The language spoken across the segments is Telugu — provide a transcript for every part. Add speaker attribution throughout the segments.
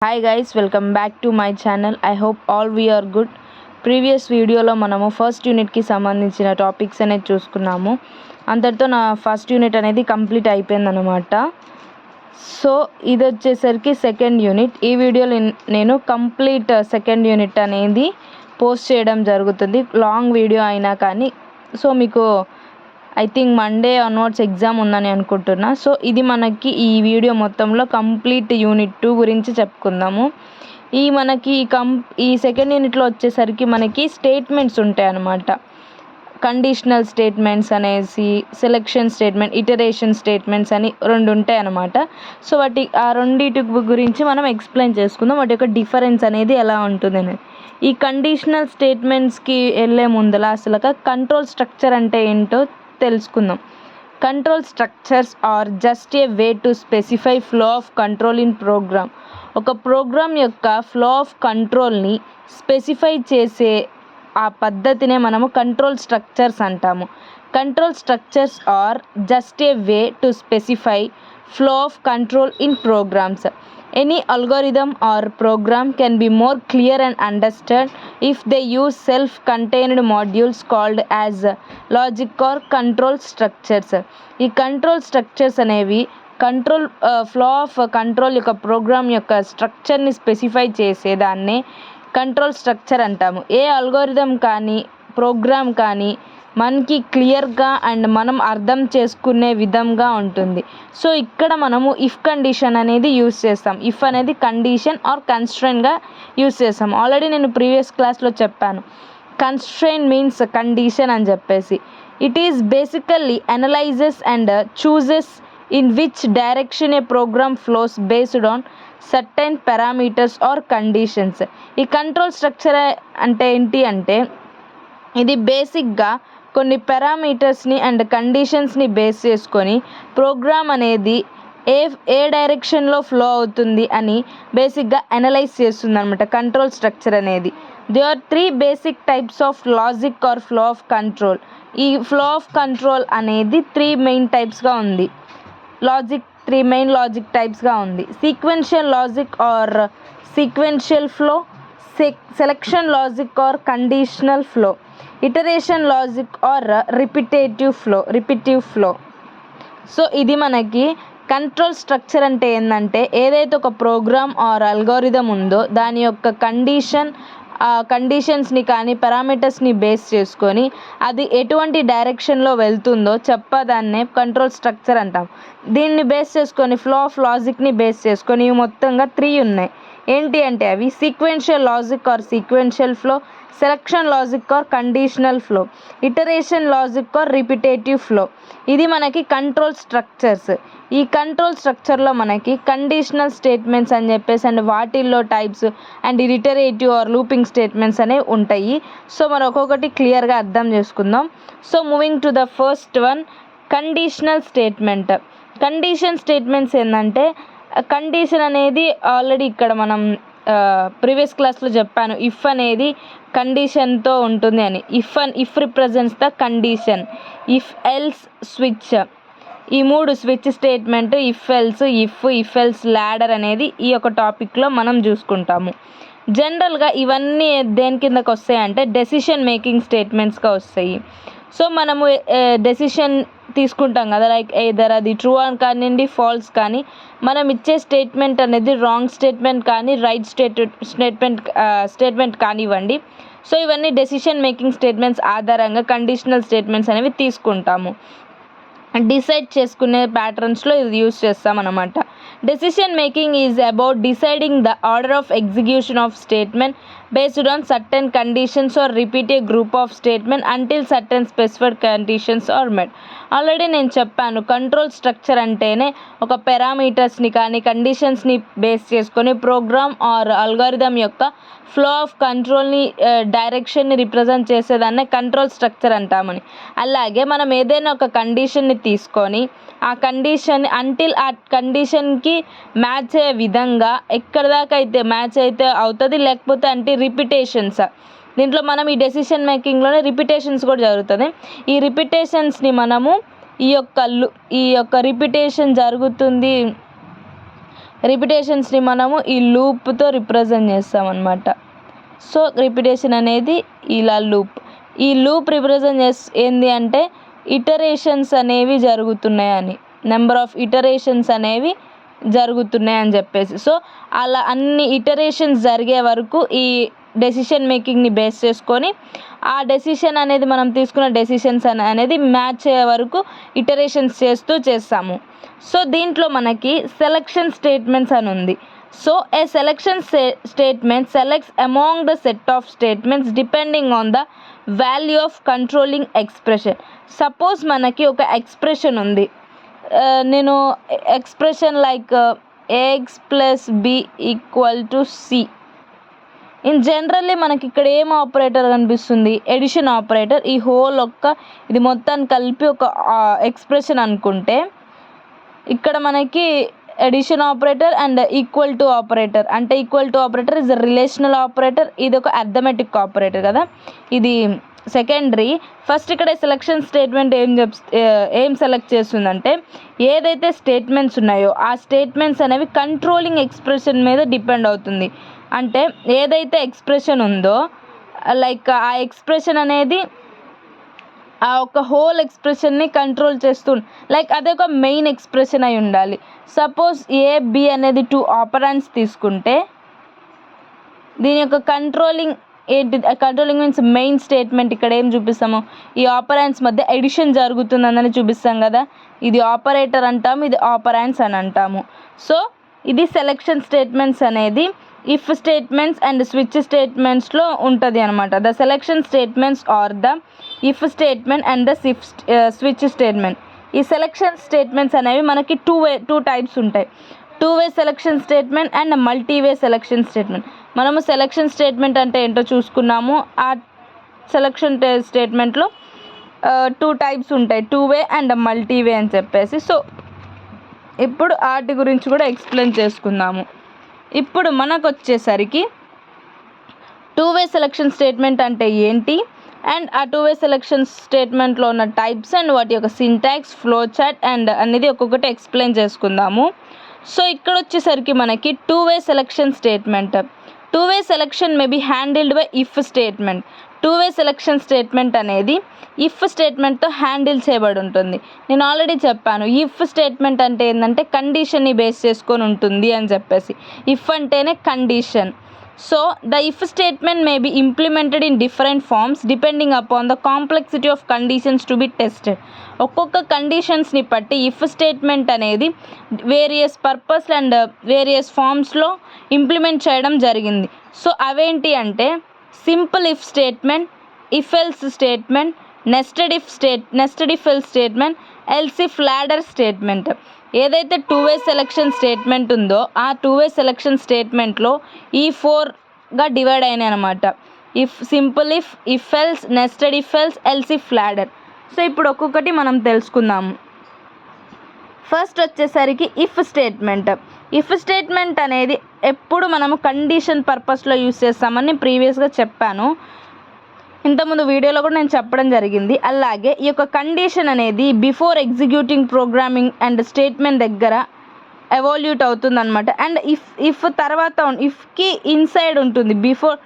Speaker 1: Hi guys, welcome back to my channel. I hope all we are good. Previous వీడియోలో మనము ఫస్ట్ యూనిట్కి సంబంధించిన టాపిక్స్ అనేది చూసుకున్నాము. అంతటితో నా ఫస్ట్ యూనిట్ అనేది కంప్లీట్ అయిపోయిందనమాట. సో ఇది వచ్చేసరికి సెకండ్ యూనిట్. ఈ వీడియోలో నేను కంప్లీట్ సెకండ్ యూనిట్ అనేది పోస్ట్ చేయడం జరుగుతుంది, లాంగ్ వీడియో అయినా కానీ. సో మీకు I think Monday onwards exam ఉందని అనుకుంటున్నా. సో ఇది మనకి ఈ వీడియో మొత్తంలో కంప్లీట్ యూనిట్ 2 గురించి చెప్పుకుందాము. మనకి ఈ సెకండ్ యూనిట్లో వచ్చేసరికి మనకి స్టేట్మెంట్స్ ఉంటాయి అన్నమాట. కండిషనల్ స్టేట్మెంట్స్ అనేసి, సెలెక్షన్ స్టేట్మెంట్, ఇటరేషన్ స్టేట్మెంట్స్ అని 2 ఉంటాయి అన్నమాట. సో ఆ రెండింటి గురించి మనం ఎక్స్ప్లెయిన్ చేసుకుందాం, వాటి యొక్క డిఫరెన్స్ అనేది ఎలా ఉంటుందని. ఈ కండిషనల్ స్టేట్మెంట్స్కి వెళ్ళే ముందల అసలు కంట్రోల్ స్ట్రక్చర్ అంటే ఏంటో తెలుసుకుందాం. Control structures are just a way to specify flow of control in program. ఒక ప్రోగ్రామ్ యొక్క ఫ్లో ఆఫ్ కంట్రోల్ని స్పెసిఫై చేసే ఆ పద్ధతినే మనము కంట్రోల్ స్ట్రక్చర్స్ అంటాము. Control structures are just a way to specify flow of control in programs. Any algorithm or program can be more clear and understood if they use self-contained modules called as logic or control structures. ఈ కంట్రోల్ స్ట్రక్చర్స్ అనేవి కంట్రోల్ ఫ్లో ఆఫ్ కంట్రోల్ యొక్క ప్రోగ్రామ్ యొక్క స్ట్రక్చర్ని స్పెసిఫై చేసేదాన్నే కంట్రోల్ స్ట్రక్చర్ అంటాము. ఏ అల్గోరిథం కానీ ప్రోగ్రామ్ కానీ మనకి క్లియర్గా అండ్ మనం అర్థం చేసుకునే విధంగా ఉంటుంది. సో ఇక్కడ మనము ఇఫ్ కండిషన్ అనేది యూస్ చేస్తాం. ఇఫ్ అనేది కండిషన్ ఆర్ కన్స్ట్రైన్గా యూస్ చేస్తాం. ఆల్రెడీ నేను ప్రీవియస్ క్లాస్లో చెప్పాను, కన్స్ట్రైన్ మీన్స్ కండిషన్ అని చెప్పేసి. It is basically analyses and chooses in which direction a program flows based on certain parameters or conditions. ఈ కంట్రోల్ స్ట్రక్చర్ అంటే ఏంటి అంటే, ఇది బేసిక్గా కొన్ని పారామీటర్స్ని అండ్ కండిషన్స్ని బేస్ చేసుకొని ప్రోగ్రామ్ అనేది ఏ డైరెక్షన్లో ఫ్లో అవుతుంది అని బేసిక్గా అనలైజ్ చేస్తుంది అనమాట కంట్రోల్ స్ట్రక్చర్ అనేది. They are 3 basic types of logic or flow of control. ఈ ఫ్లో ఆఫ్ కంట్రోల్ అనేది 3 మెయిన్ టైప్స్గా ఉంది. 3 మెయిన్ లాజిక్ టైప్స్గా ఉంది. Sequential logic or sequential flow, selection logic or conditional flow, iteration logic or repetitive flow. So ఇది మనకి కంట్రోల్ స్ట్రక్చర్ అంటే ఏంటంటే, ఏదైతే ఒక ప్రోగ్రామ్ ఆర్ అల్గోరిథం ఉందో దాని యొక్క కండిషన్స్ని కానీ పారామీటర్స్ని బేస్ చేసుకొని అది ఎటువంటి డైరెక్షన్లో వెళ్తుందో చెప్పదాన్నే కంట్రోల్ స్ట్రక్చర్ అంటాం. దీన్ని బేస్ చేసుకొని ఫ్లో ఆఫ్ లాజిక్ని బేస్ చేసుకొని ఇవి మొత్తంగా 3 ఉన్నాయి. ఏంటి అంటే అవి sequential logic or sequential flow, selection logic or conditional flow, iteration logic or repetitive flow. ఇది మనకి కంట్రోల్ స్ట్రక్చర్స్. ఈ కంట్రోల్ స్ట్రక్చర్లో మనకి కండిషనల్ స్టేట్మెంట్స్ అని చెప్పేసి అండ్ వాటిల్లో types and iterative or looping statements అనేవి ఉంటాయి. సో మనం ఒక్కొక్కటి క్లియర్గా అర్థం చేసుకుందాం. So moving to the first one, conditional statement. Condition statements ఏంటంటే, కండిషన్ అనేది ఆల్రెడీ ఇక్కడ మనం ప్రీవియస్ క్లాస్లో చెప్పాను, ఇఫ్ అనేది కండిషన్తో ఉంటుంది అని. If represents the condition. If else switch, ఈ 3 switch statement, if else ladder అనేది ఈ యొక్క టాపిక్లో మనం చూసుకుంటాము. జనరల్గా ఇవన్నీ దేని కిందకు వస్తాయంటే డెసిషన్ మేకింగ్ స్టేట్మెంట్స్గా వస్తాయి. సో మనము డెసిషన్ తీసుకుంటాం కదా, లైక్ ఎయిదర్ అది ట్రూ అని కానివ్వండి, ఫాల్స్ కానీ, మనం ఇచ్చే స్టేట్మెంట్ అనేది రాంగ్ స్టేట్మెంట్ కానీ రైట్ స్టేట్మెంట్ కానివ్వండి. సో ఇవన్నీ డెసిషన్ మేకింగ్ స్టేట్మెంట్స్ ఆధారంగా కండిషనల్ స్టేట్మెంట్స్ అనేవి తీసుకుంటాము. డిసైడ్ చేసుకునే ప్యాటర్న్స్లో ఇది యూస్ చేస్తాం అన్నమాట. Decision making is about deciding the order of execution of statement based on certain conditions or repeat a group of statement until certain specified conditions are met. Already నేను చెప్పాను, కంట్రోల్ స్ట్రక్చర్ అంటేనే ఒక పారామీటర్స్ని కానీ కండిషన్స్ని బేస్ చేసుకొని ప్రోగ్రామ్ ఆర్ అల్గోరిథం యొక్క ఫ్లో ఆఫ్ కంట్రోల్ని డైరెక్షన్ని రిప్రజెంట్ చేసేదాన్నే కంట్రోల్ స్ట్రక్చర్ అంటామని. అలాగే మనం ఏదైనా ఒక కండిషన్ని తీసుకొని ఆ కండిషన్ అంటిల్ ఆ కండిషన్కి మ్యాచ్ అయ్యే విధంగా ఎక్కడి దాకా అయితే మ్యాచ్ అయితే అవుతుంది, లేకపోతే అంటే రిపిటేషన్స్. దీంట్లో మనం ఈ డెసిషన్ మేకింగ్లోనే రిపిటేషన్స్ కూడా జరుగుతుంది. ఈ రిపిటేషన్స్ని మనము ఈ యొక్క రిపిటేషన్ జరుగుతుంది రిపిటేషన్స్ని మనము ఈ లూప్తో రిప్రజెంట్ చేస్తామన్నమాట. సో రిపిటేషన్ అనేది ఇలా లూప్. ఈ లూప్ రిప్రజెంట్ ఏంది అంటే ఇటరేషన్స్ అనేవి జరుగుతున్నాయని, నెంబర్ ఆఫ్ ఇటరేషన్స్ అనేవి జరుగుతున్నాయని చెప్పేసి. సో అలా అన్ని ఇటరేషన్స్ జరిగే వరకు ఈ డెసిషన్ మేకింగ్ని బేస్ చేసుకొని ఆ డెసిషన్ అనేది మనం తీసుకున్న డెసిషన్స్ అనేది మ్యాచ్ అయ్యే వరకు ఇటరేషన్స్ చేస్తాము. సో దీంట్లో మనకి సెలక్షన్ స్టేట్మెంట్స్ అని ఉంది. So a selection statement selects among the set of statements depending on the value of controlling expression. Suppose మనకి ఒక ఎక్స్ప్రెషన్ ఉంది, నేను expression like a x plus b equal to c. In generally మనకి ఇక్కడ ఏం ఆపరేటర్ కనిపిస్తుంది? Edition operator. ఈ హోల్ ఇది మొత్తాన్ని కలిపి ఒక ఎక్స్ప్రెషన్ అనుకుంటే ఇక్కడ మనకి addition operator and equal to operator, అంటే equal to operator is relational operator, ఇది ఒక అర్థమెటిక్ ఆపరేటర్ కదా, ఇది సెకండరీ. ఫస్ట్ ఇక్కడ సెలక్షన్ స్టేట్మెంట్ ఏం సెలెక్ట్ చేస్తుందంటే ఏదైతే స్టేట్మెంట్స్ ఉన్నాయో ఆ స్టేట్మెంట్స్ అనేవి కంట్రోలింగ్ ఎక్స్ప్రెషన్ మీద డిపెండ్ అవుతుంది. అంటే ఏదైతే ఎక్స్ప్రెషన్ ఉందో లైక్ ఆ ఎక్స్ప్రెషన్ అనేది ఆ ఒక హోల్ ఎక్స్ప్రెషన్ని కంట్రోల్ లైక్ అదే ఒక మెయిన్ ఎక్స్ప్రెషన్ అయి ఉండాలి. సపోజ్ ఏ బి అనేది 2 ఆపరెంట్స్ తీసుకుంటే దీని యొక్క కంట్రోలింగ్ ఏంటి? Controlling means main statement. ఇక్కడ ఏం చూపిస్తాము? ఈ ఆపరెంట్స్ మధ్య ఎడిషన్ జరుగుతుందని చూపిస్తాం కదా, ఇది ఆపరేటర్ అంటాము, ఇది ఆపరెంట్స్ అని అంటాము. సో ఇది సెలెక్షన్ స్టేట్మెంట్స్ అనేది ఇఫ్ స్టేట్మెంట్స్ అండ్ స్విచ్ స్టేట్మెంట్స్లో ఉంటుంది అనమాట. The selection statements are the if statement and the switch statement. ఈ సెలెక్షన్ స్టేట్మెంట్స్ అనేవి మనకి టూ టైప్స్ ఉంటాయి. 2-way selection statement and multiway selection statement. మనము సెలెక్షన్ స్టేట్మెంట్ అంటే ఏంటో చూసుకున్నాము. ఆ సెలెక్షన్ స్టేట్మెంట్లో 2 టైప్స్ ఉంటాయి, 2-way అండ్ మల్టీవే అని చెప్పేసి. సో ఇప్పుడు వాటి గురించి కూడా ఎక్స్ప్లెయిన్ చేసుకుందాము. ఇప్పుడు మనకు వచ్చేసరికి 2-way సెలెక్షన్ స్టేట్మెంట్ అంటే ఏంటి అండ్ ఆ 2-way సెలెక్షన్ స్టేట్మెంట్లో ఉన్న టైప్స్ అండ్ వాటి యొక్క సింటాక్స్, ఫ్లో చార్ట్ అండ్ అనేది ఒక్కొక్కటి ఎక్స్ప్లెయిన్ చేసుకుందాము. సో ఇక్కడ వచ్చేసరికి మనకి 2-way selection statement. 2-way selection may be handled by if statement. 2-way selection statement అనేది ఇఫ్ స్టేట్మెంట్తో హ్యాండిల్ చేయబడి ఉంటుంది. నేను ఆల్రెడీ చెప్పాను ఇఫ్ స్టేట్మెంట్ అంటే ఏంటంటే కండిషన్ని బేస్ చేసుకొని ఉంటుంది అని చెప్పేసి. ఇఫ్ అంటేనే condition. So the if statement may be implemented in different forms depending upon the complexity of conditions to be tested. ఒక్కొక్క కండిషన్స్ని బట్టి ఇఫ్ స్టేట్మెంట్ అనేది వేరియస్ పర్పస్ అండ్ వేరియస్ ఫార్మ్స్లో ఇంప్లిమెంట్ చేయడం జరిగింది. సో అవేంటి అంటే simple if statement, if else statement, nested if else statement, else if ladder statement. ఏదైతే 2-way సెలెక్షన్ స్టేట్మెంట్ ఉందో ఆ 2-way సెలెక్షన్ స్టేట్మెంట్లో ఈ 4గా డివైడ్ అయినాయి అనమాట. Simple if else, nested if else, else if ladder. So ఇప్పుడు ఒక్కొక్కటి మనం తెలుసుకుందాము. ఫస్ట్ వచ్చేసరికి ఇఫ్ స్టేట్మెంట్. ఇఫ్ స్టేట్మెంట్ అనేది ఎప్పుడు మనము కండిషన్ పర్పస్లో యూస్ చేస్తామని ప్రీవియస్గా చెప్పాను, ఇంతకుముందు వీడియోలో కూడా నేను చెప్పడం జరిగింది. అలాగే ఈ యొక్క కండిషన్ అనేది before executing programming and statement దగ్గర ఎవాల్యూట్ అవుతుంది అనమాట. అండ్ ఇఫ్ తర్వాత ఇఫ్కి ఇన్సైడ్ ఉంటుంది. Before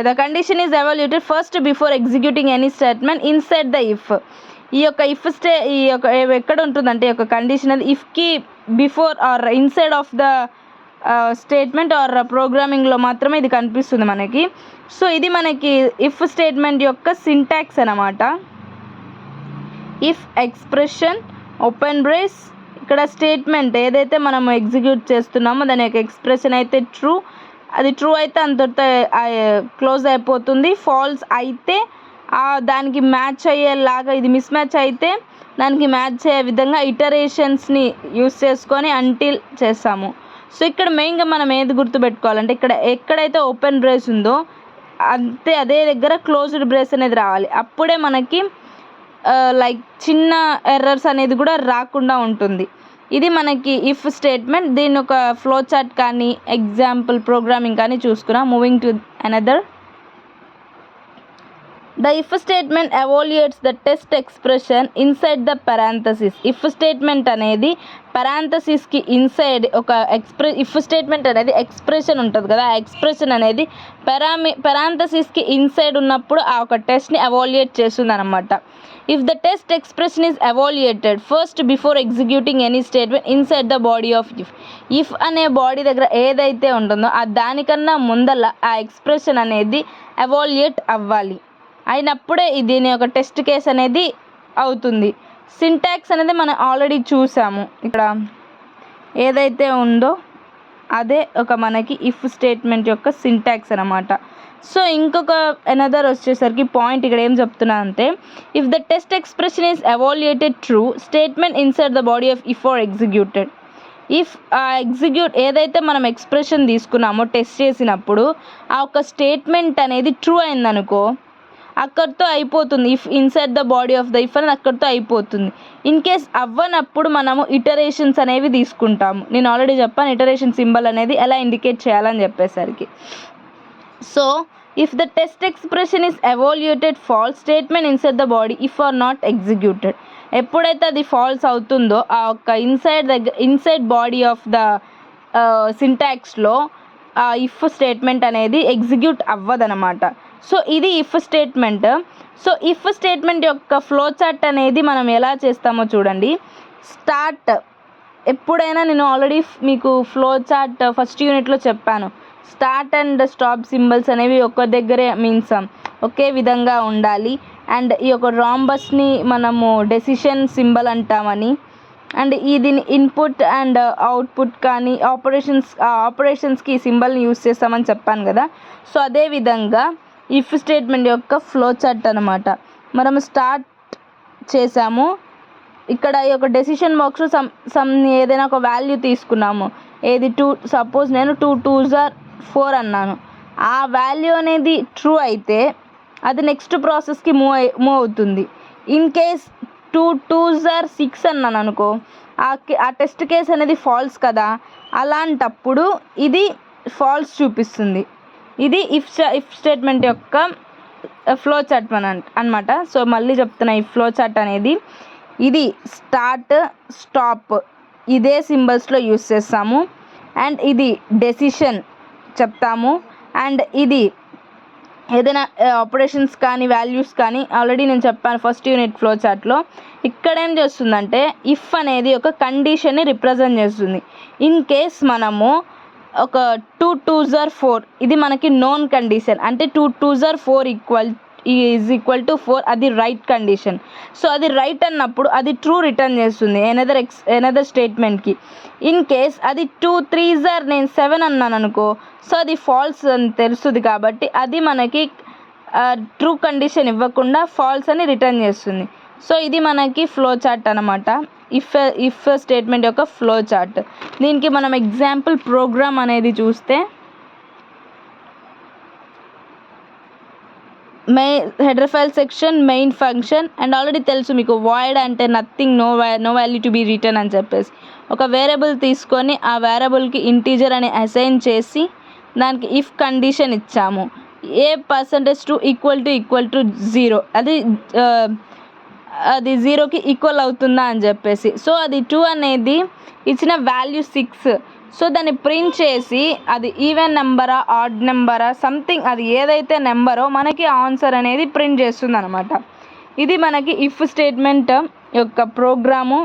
Speaker 1: the condition is evaluated first before executing any statement inside the if. ఈ యొక్క ఎక్కడ ఉంటుందంటే ఈ యొక్క కండిషన్ అది ఇఫ్కి before or inside of the statement or ప్రోగ్రామింగ్లో మాత్రమే ఇది కనిపిస్తుంది మనకి. సో ఇది మనకి ఇఫ్ స్టేట్మెంట్ యొక్క సింటాక్స్ అన్నమాట. ఇఫ్ ఎక్స్ప్రెషన్ ఓపెన్ బ్రేస్, ఇక్కడ స్టేట్మెంట్ ఏదైతే మనం ఎగ్జిక్యూట్ చేస్తున్నామో దాని యొక్క ఎక్స్ప్రెషన్ అయితే ట్రూ, అది ట్రూ అయితే అంతటితో క్లోజ్ అయిపోతుంది. ఫాల్స్ అయితే దానికి మ్యాచ్ అయ్యేలాగా, ఇది మిస్ మ్యాచ్ అయితే దానికి మ్యాచ్ అయ్యే విధంగా ఇటరేషన్స్ని యూస్ చేసుకొని అంటిల్ చేస్తాము. సో ఇక్కడ మెయిన్గా మనం ఏది గుర్తుపెట్టుకోవాలంటే ఇక్కడ ఎక్కడైతే ఓపెన్ బ్రేస్ ఉందో అదే దగ్గర క్లోజ్డ్ బ్రేస్ అనేది రావాలి. అప్పుడే మనకి లైక్ చిన్న ఎర్రర్స్ అనేది కూడా రాకుండా ఉంటుంది. ఇది మనకి ఇఫ్ స్టేట్మెంట్. దీని ఒక ఫ్లో చార్ట్ కానీ ఎగ్జాంపుల్ ప్రోగ్రామింగ్ కానీ చూసుకున్నాం. Moving to another. The if statement evaluates the test expression inside the parenthesis. If statement అనేది parenthesisకి ఇన్సైడ్ ఒక if statement అనేది ఎక్స్ప్రెషన్ ఉంటుంది కదా, ఆ ఎక్స్ప్రెషన్ అనేది parenthesisకి ఇన్సైడ్ ఉన్నప్పుడు ఆ ఒక టెస్ట్ని ఎవాల్యుయేట్ చేస్తుంది అనమాట. If the test expression is evaluated first before executing any statement inside the body of if అనే బాడీ దగ్గర ఏదైతే ఉంటుందో దానికన్నా ముందల ఆ ఎక్స్ప్రెషన్ అనేది ఎవాల్యుయేట్ అవ్వాలి. అయినప్పుడే దీని యొక్క టెస్ట్ కేస్ అనేది అవుతుంది. సింటాక్స్ అనేది మనం ఆల్రెడీ చూసాము. ఇక్కడ ఏదైతే ఉందో అదే ఒక మనకి ఇఫ్ స్టేట్మెంట్ యొక్క సింటాక్స్ అనమాట. సో ఇంకొక అనదర్ వచ్చేసరికి పాయింట్ ఇక్కడ ఏం చెప్తున్నా అంటే, if the test expression is evaluated true statement inside the body of if are executed. If ఏదైతే మనం ఎక్స్ప్రెషన్ తీసుకున్నామో టెస్ట్ చేసినప్పుడు ఆ ఒక స్టేట్మెంట్ అనేది ట్రూ అయిందనుకో అక్కడితో అయిపోతుంది. If inside the body of the if అనేది అక్కడితో అయిపోతుంది. ఇన్ కేస్ అవ్వనప్పుడు మనము ఇటరేషన్స్ అనేవి తీసుకుంటాము. నేను ఆల్రెడీ చెప్పాను ఇటరేషన్ సింబల్ అనేది ఎలా ఇండికేట్ చేయాలని చెప్పేసరికి. So if the test expression is evaluated false statement inside the body if are not executed. ఎప్పుడైతే అది ఫాల్స్ అవుతుందో ఆ ఒక్క ఇన్సైడ్ బాడీ ఆఫ్ ద సింటాక్స్లో ఆ ఇఫ్ స్టేట్మెంట్ అనేది ఎగ్జిక్యూట్ అవ్వదనమాట. సో ఇది if statement. So if statement యొక్క ఫ్లో చార్ట్ అనేది మనం ఎలా చేస్తామో చూడండి. స్టార్ట్ ఎప్పుడైనా నేను ఆల్రెడీ మీకు ఫ్లో చార్ట్ ఫస్ట్ యూనిట్లో చెప్పాను. స్టార్ట్ అండ్ స్టాప్ సింబల్స్ అనేవి ఒక దగ్గరే మీన్స్ ఒకే విధంగా ఉండాలి. అండ్ ఈ యొక్క రాంబస్ని మనము డెసిషన్ సింబల్ అంటామని, అండ్ దీని ఇన్పుట్ అండ్ అవుట్పుట్ కానీ ఆపరేషన్స్కి ఈ సింబల్ని యూస్ చేస్తామని చెప్పాను కదా. సో అదేవిధంగా ఇఫ్ స్టేట్మెంట్ యొక్క ఫ్లో చార్ట్ అనమాట. మనము స్టార్ట్ చేసాము, ఇక్కడ ఈ యొక్క డెసిషన్ బాక్స్లో సమ్ ఏదైనా ఒక వాల్యూ తీసుకున్నాము. ఏది 2, సపోజ్ నేను 2 2s are 4 అన్నాను. ఆ వాల్యూ అనేది ట్రూ అయితే అది నెక్స్ట్ ప్రాసెస్కి మూవ్ అవుతుంది. ఇన్ కేస్ 2 2s are 6 అన్నాను అనుకో, ఆ టెస్ట్ కేస్ అనేది ఫాల్స్ కదా, అలాంటప్పుడు ఇది ఫాల్స్ చూపిస్తుంది. ఇది ఇఫ్ స్టేట్మెంట్ యొక్క ఫ్లో చార్ట్ అనమాట. సో మళ్ళీ చెప్తున్నా, ఈ ఫ్లో చార్ట్ అనేది ఇది స్టార్ట్ స్టాప్ ఇదే సింబల్స్లో యూస్ చేస్తాము. అండ్ ఇది డెసిషన్ చెప్తాము. అండ్ ఇది ఏదైనా ఆపరేషన్స్ కానీ వాల్యూస్ కానీ ఆల్రెడీ నేను చెప్పాను ఫస్ట్ యూనిట్ ఫ్లో చార్ట్లో. ఇక్కడ ఏం చేస్తుందంటే ఇఫ్ అనేది ఒక కండిషన్ని రిప్రజెంట్ చేస్తుంది. ఇన్ కేస్ మనము ఒక 2 2s are 4 ఇది మనకి నోన్ కండిషన్, అంటే 2 2s are 4 is equal to 4 అది రైట్ కండిషన్. సో అది రైట్ అన్నప్పుడు అది ట్రూ రిటర్న్ చేస్తుంది ఎనదర్ స్టేట్మెంట్కి. ఇన్ కేస్ అది 2 3s are నేను 7 అన్నాను అనుకో, సో అది ఫాల్స్ అని తెలుస్తుంది కాబట్టి అది మనకి ట్రూ కండిషన్ ఇవ్వకుండా ఫాల్స్ అని రిటర్న్ చేస్తుంది. సో ఇది మనకి ఫ్లో చార్ట్ అనమాట, ఇఫ్ స్టేట్మెంట్ యొక్క ఫ్లో చార్ట్. దీనికి మనం ఎగ్జాంపుల్ ప్రోగ్రామ్ అనేది చూస్తే header file section main function. And already తెలుసు మీకు వాయిడ్ అంటే nothing, no value to be return అని చెప్పేసి ఒక వేరియబుల్ తీసుకొని ఆ వేరియబుల్కి ఇంటీజర్ అని అసైన్ చేసి దానికి ఇఫ్ కండిషన్ ఇచ్చాము. ఏ %2 ఈక్వల్ టు 0 అది 0కి ఈక్వల్ అవుతుందా అని చెప్పేసి. సో అది 2 అనేది ఇచ్చిన వాల్యూ 6. సో దాన్ని ప్రింట్ చేసి అది ఈవెన్ నెంబరా ఆడ్ నెంబరా సంథింగ్ అది ఏదైతే నెంబరో మనకి ఆన్సర్ అనేది ప్రింట్ చేస్తుంది అనమాట. ఇది మనకి ఇఫ్ స్టేట్మెంట్ యొక్క program.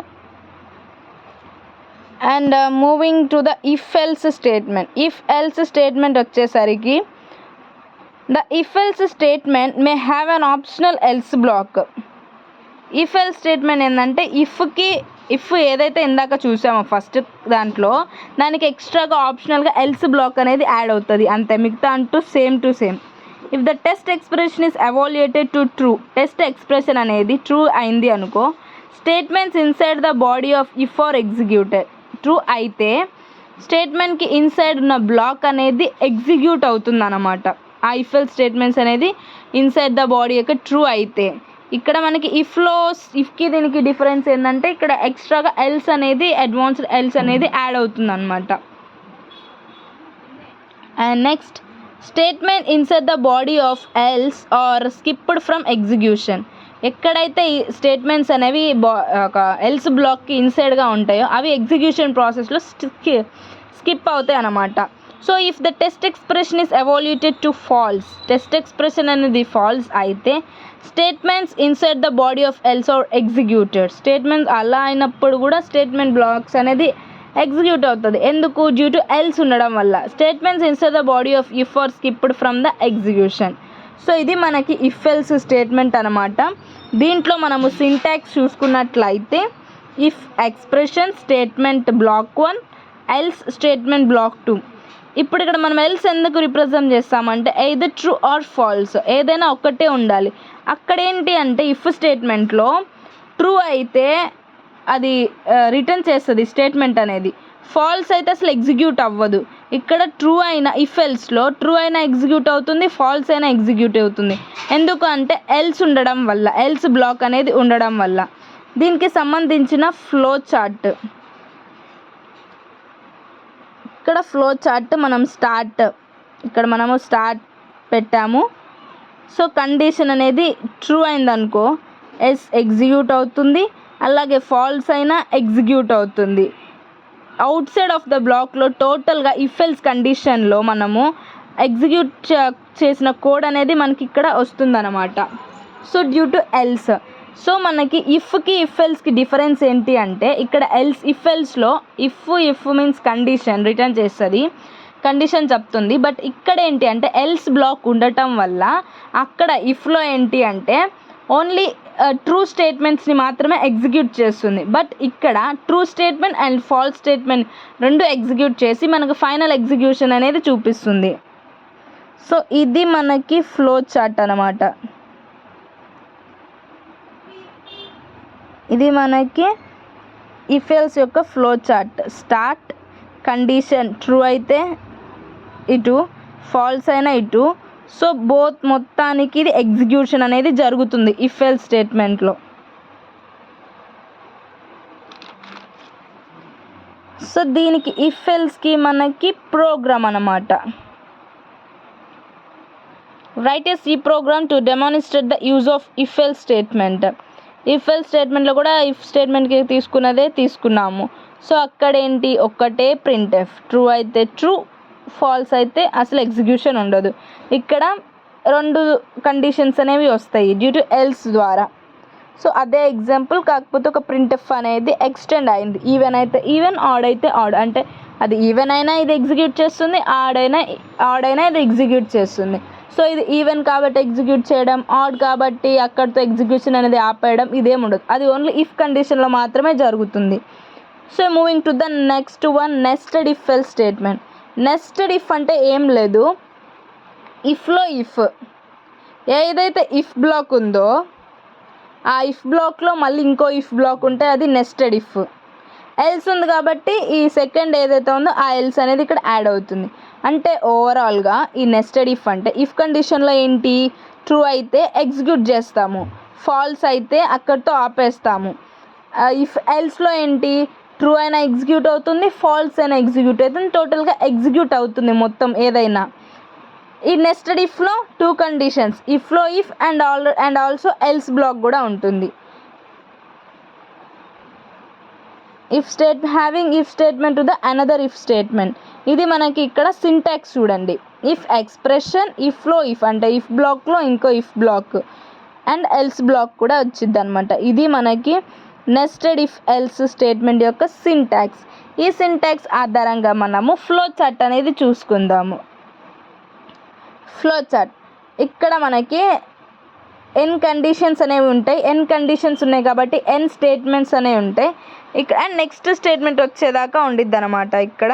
Speaker 1: And moving to the if else statement. If else statement వచ్చేసరికి the if else statement may have an optional else block. If else statement ఏంటంటే ఇఫ్ ఏదైతే ఇందాక చూసామో ఫస్ట్ దాంట్లో దానికి ఎక్స్ట్రాగా ఆప్షనల్గా ఎల్స్ బ్లాక్ అనేది యాడ్ అవుతుంది అంతే, మిగతా అంటూ same to same. If the test expression is evaluated to true, test expression అనేది ట్రూ అయింది అనుకో, statements inside the body of if are executed. True అయితే స్టేట్మెంట్కి ఇన్సైడ్ ఉన్న బ్లాక్ అనేది ఎగ్జిక్యూట్ అవుతుంది అన్నమాట. ఆ ఇఫ్ ఎల్స్ స్టేట్మెంట్స్ అనేది ఇన్సైడ్ ద బాడీ యొక్క ట్రూ అయితే. ఇక్కడ మనకి ఇఫ్కి దీనికి డిఫరెన్స్ ఏంటంటే ఇక్కడ ఎక్స్ట్రాగా ఎల్స్ అనేది అడ్వాన్స్డ్ ఎల్స్ అనేది యాడ్ అవుతుంది అనమాట. And next statement inside the body of else are skipped from execution. ఎక్కడైతే ఈ స్టేట్మెంట్స్ అనేవి ఒక ఎల్స్ బ్లాక్కి ఇన్సైడ్గా ఉంటాయో అవి ఎగ్జిక్యూషన్ ప్రాసెస్లో స్కిప్ అవుతాయి అన్నమాట. So if the test expression is evaluated to false, test expression అనేది ఫాల్స్ అయితే statements inside the body of else are executed. Statements అలా అయినప్పుడు కూడా స్టేట్మెంట్ బ్లాక్స్ అనేది ఎగ్జిక్యూట్ అవుతుంది. ఎందుకు? డ్యూ టు ఎల్స్ ఉండడం వల్ల. Statements inside the body of if are skipped from the execution. So ఇది మనకి ఇఫ్ ఎల్స్ స్టేట్మెంట్ అనమాట. దీంట్లో మనము సింటాక్స్ చూసుకున్నట్లయితే if expression statement block 1, else statement block 2. ఇప్పుడు ఇక్కడ మనం ఎల్స్ ఎందుకు రిప్రజెంట్ చేస్తామంటే ఎయిదర్ ట్రూ ఆర్ ఫాల్స్, ఏదైనా ఒక్కటే ఉండాలి. అక్కడ ఏంటి అంటే ఇఫ్ స్టేట్మెంట్లో ట్రూ అయితే అది రిటర్న్ చేస్తుంది స్టేట్మెంట్ అనేది, ఫాల్స్ అయితే అసలు ఎగ్జిక్యూట్ అవ్వదు. ఇక్కడ ట్రూ అయినా ఇఫ్ ఎల్స్లో ట్రూ అయినా ఎగ్జిక్యూట్ అవుతుంది, ఫాల్స్ అయినా ఎగ్జిక్యూట్ అవుతుంది. ఎందుకు అంటే ఎల్స్ ఉండడం వల్ల, ఎల్స్ బ్లాక్ అనేది ఉండడం వల్ల. దీనికి సంబంధించిన ఫ్లో చార్ట్, ఇక్కడ ఫ్లో చార్ట్ మనం ఇక్కడ మనము స్టార్ట్ పెట్టాము. సో కండిషన్ అనేది ట్రూ అయిందనుకో ఎస్ ఎగ్జిక్యూట్ అవుతుంది, అలాగే ఫాల్స్ అయినా ఎగ్జిక్యూట్ అవుతుంది. అవుట్ సైడ్ ఆఫ్ ద బ్లాక్లో టోటల్గా ఇఫ్ ఎల్స్ కండిషన్లో మనము ఎగ్జిక్యూట్ చేసిన కోడ్ అనేది మనకి ఇక్కడ వస్తుందన్నమాట. So due to else. So మనకి ఇఫ్కి ఇఫ్ ఎల్స్కి డిఫరెన్స్ ఏంటి అంటే ఇక్కడ ఇఫ్ ఎల్స్లో ఇఫ్ మీన్స్ కండిషన్ రిటర్న్ చేస్తుంది, కండిషన్ చెప్తుంది. బట్ ఇక్కడ ఏంటి అంటే ఎల్స్ బ్లాక్ ఉండటం వల్ల అక్కడ ఇఫ్లో ఏంటి అంటే ఓన్లీ ట్రూ స్టేట్మెంట్స్ని మాత్రమే ఎగ్జిక్యూట్ చేస్తుంది. బట్ ఇక్కడ true statement and false statement రెండు ఎగ్జిక్యూట్ చేసి మనకు ఫైనల్ ఎగ్జిక్యూషన్ అనేది చూపిస్తుంది. సో ఇది మనకి ఫ్లో చార్ట్ అన్నమాట. ఇది మనకి ఇఫ్ ఎల్స్ యొక్క flow chart. Start, condition true అయితే ఇటు, ఫాల్స్ అయినా ఇటు. సో బోత్ మొత్తానికి ఇది ఎగ్జిక్యూషన్ అనేది జరుగుతుంది ఇఫ్ ఎల్స్ స్టేట్మెంట్లో. సో దీనికి ఇఫ్ ఎల్స్కి మనకి ప్రోగ్రామ్ అన్నమాట. Write a C program to demonstrate the use of if else statement. If else స్టేట్మెంట్లో కూడా ఇఫ్ స్టేట్మెంట్కి తీసుకున్నాము. సో అక్కడ ఏంటి ఒక్కటే ప్రింట్ ఎఫ్, ట్రూ అయితే ట్రూ, ఫాల్స్ అయితే అసలు ఎగ్జిక్యూషన్ ఉండదు. ఇక్కడ 2 కండిషన్స్ అనేవి వస్తాయి డ్యూ టు ఎల్స్ ద్వారా. సో అదే ఎగ్జాంపుల్, కాకపోతే ఒక ప్రింట్ ఎఫ్ అనేది ఎక్స్టెండ్ అయింది. ఈవెన్ అయితే ఈవెన్, ఆడ్ అయితే ఆడ్. అంటే అది ఈవెన్ అయినా ఇది ఎగ్జిక్యూట్ చేస్తుంది, ఆడ్ అయినా ఇది ఎగ్జిక్యూట్ చేస్తుంది. సో ఇది ఈవెన్ కాబట్టి ఎగ్జిక్యూట్ చేయడం, ఆడ్ కాబట్టి అక్కడితో ఎగ్జిక్యూషన్ అనేది ఆపేయడం ఇదేం ఉండదు. అది ఓన్లీ ఇఫ్ కండిషన్లో మాత్రమే జరుగుతుంది. So moving to the next one, nested if else statement. Nested if అంటే ఏం లేదు, ఇఫ్లో ఇఫ్ ఏదైతే ఇఫ్ బ్లాక్ ఉందో ఆ ఇఫ్ బ్లాక్లో మళ్ళీ ఇంకో ఇఫ్ బ్లాక్ ఉంటే అది నెస్టెడ్ ఇఫ్. ఎల్స్ ఉంది కాబట్టి ఈ సెకండ్ ఏదైతే ఉందో ఆ ఎల్స్ అనేది ఇక్కడ యాడ్ అవుతుంది. అంటే ఓవరాల్గా ఈ నెస్టెడ్ ఇఫ్ అంటే ఇఫ్ కండిషన్లో ఏంటి, ట్రూ అయితే ఎగ్జిక్యూట్ చేస్తాము, ఫాల్స్ అయితే అక్కడితో ఆపేస్తాము. ఇఫ్ ఎల్స్లో ఏంటి, ట్రూ అయినా ఎగ్జిక్యూట్ అవుతుంది, ఫాల్స్ అయినా ఎగ్జిక్యూట్ అవుతుంది, టోటల్గా ఎగ్జిక్యూట్ అవుతుంది మొత్తం ఏదైనా. ఈ నెస్టెడ్ ఇఫ్లో 2 కండిషన్స్, ఇఫ్లో if and also else block కూడా ఉంటుంది. If statement to the another if statement. ఇది మనకి ఇక్కడ సింటాక్స్ చూడండి. ఇఫ్ ఎక్స్ప్రెషన్ ఇఫ్లో ఇఫ్ అంటే ఇఫ్ బ్లాక్లో ఇంకో if block and else block కూడా వచ్చింది అనమాట. ఇది మనకి నెస్టెడ్ ఇఫ్ ఎల్స్ స్టేట్మెంట్ యొక్క సింటాక్స్. ఈ సింటాక్స్ ఆధారంగా మనము ఫ్లో చార్ట్ అనేది చూసుకుందాము. ఫ్లో చార్ట్ ఇక్కడ మనకి ఎన్ కండిషన్స్ అనేవి ఉంటాయి. ఎన్ కండిషన్స్ ఉన్నాయి కాబట్టి ఎన్ స్టేట్మెంట్స్ అనేవి ఉంటాయి ఇక్కడ. అండ్ నెక్స్ట్ స్టేట్మెంట్ వచ్చేదాకా ఉండిద్ది అనమాట. ఇక్కడ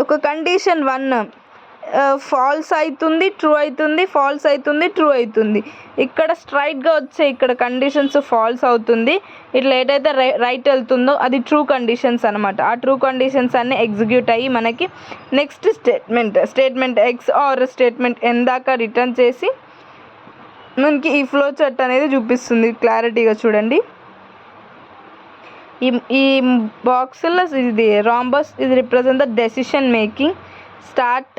Speaker 1: ఒక కండిషన్ 1 ఫాల్స్ అవుతుంది, ట్రూ అవుతుంది, ఫాల్స్ అవుతుంది, ట్రూ అవుతుంది. ఇక్కడ స్ట్రైట్గా వచ్చే ఇక్కడ కండిషన్స్ ఫాల్స్ అవుతుంది, ఇట్లా ఏదైతే రైట్ వెళ్తుందో అది ట్రూ కండిషన్స్ అనమాట. ఆ ట్రూ కండిషన్స్ అన్నీ ఎగ్జిక్యూట్ అయ్యి మనకి next statement x or statement n దాకా రిటర్న్ చేసి మనకి ఈ ఫ్లో చార్ట్ అనేది చూపిస్తుంది. క్లారిటీగా చూడండి. ఈ బాక్స్లో ఇది రాంబస్, ఇది represent the decision making. Start,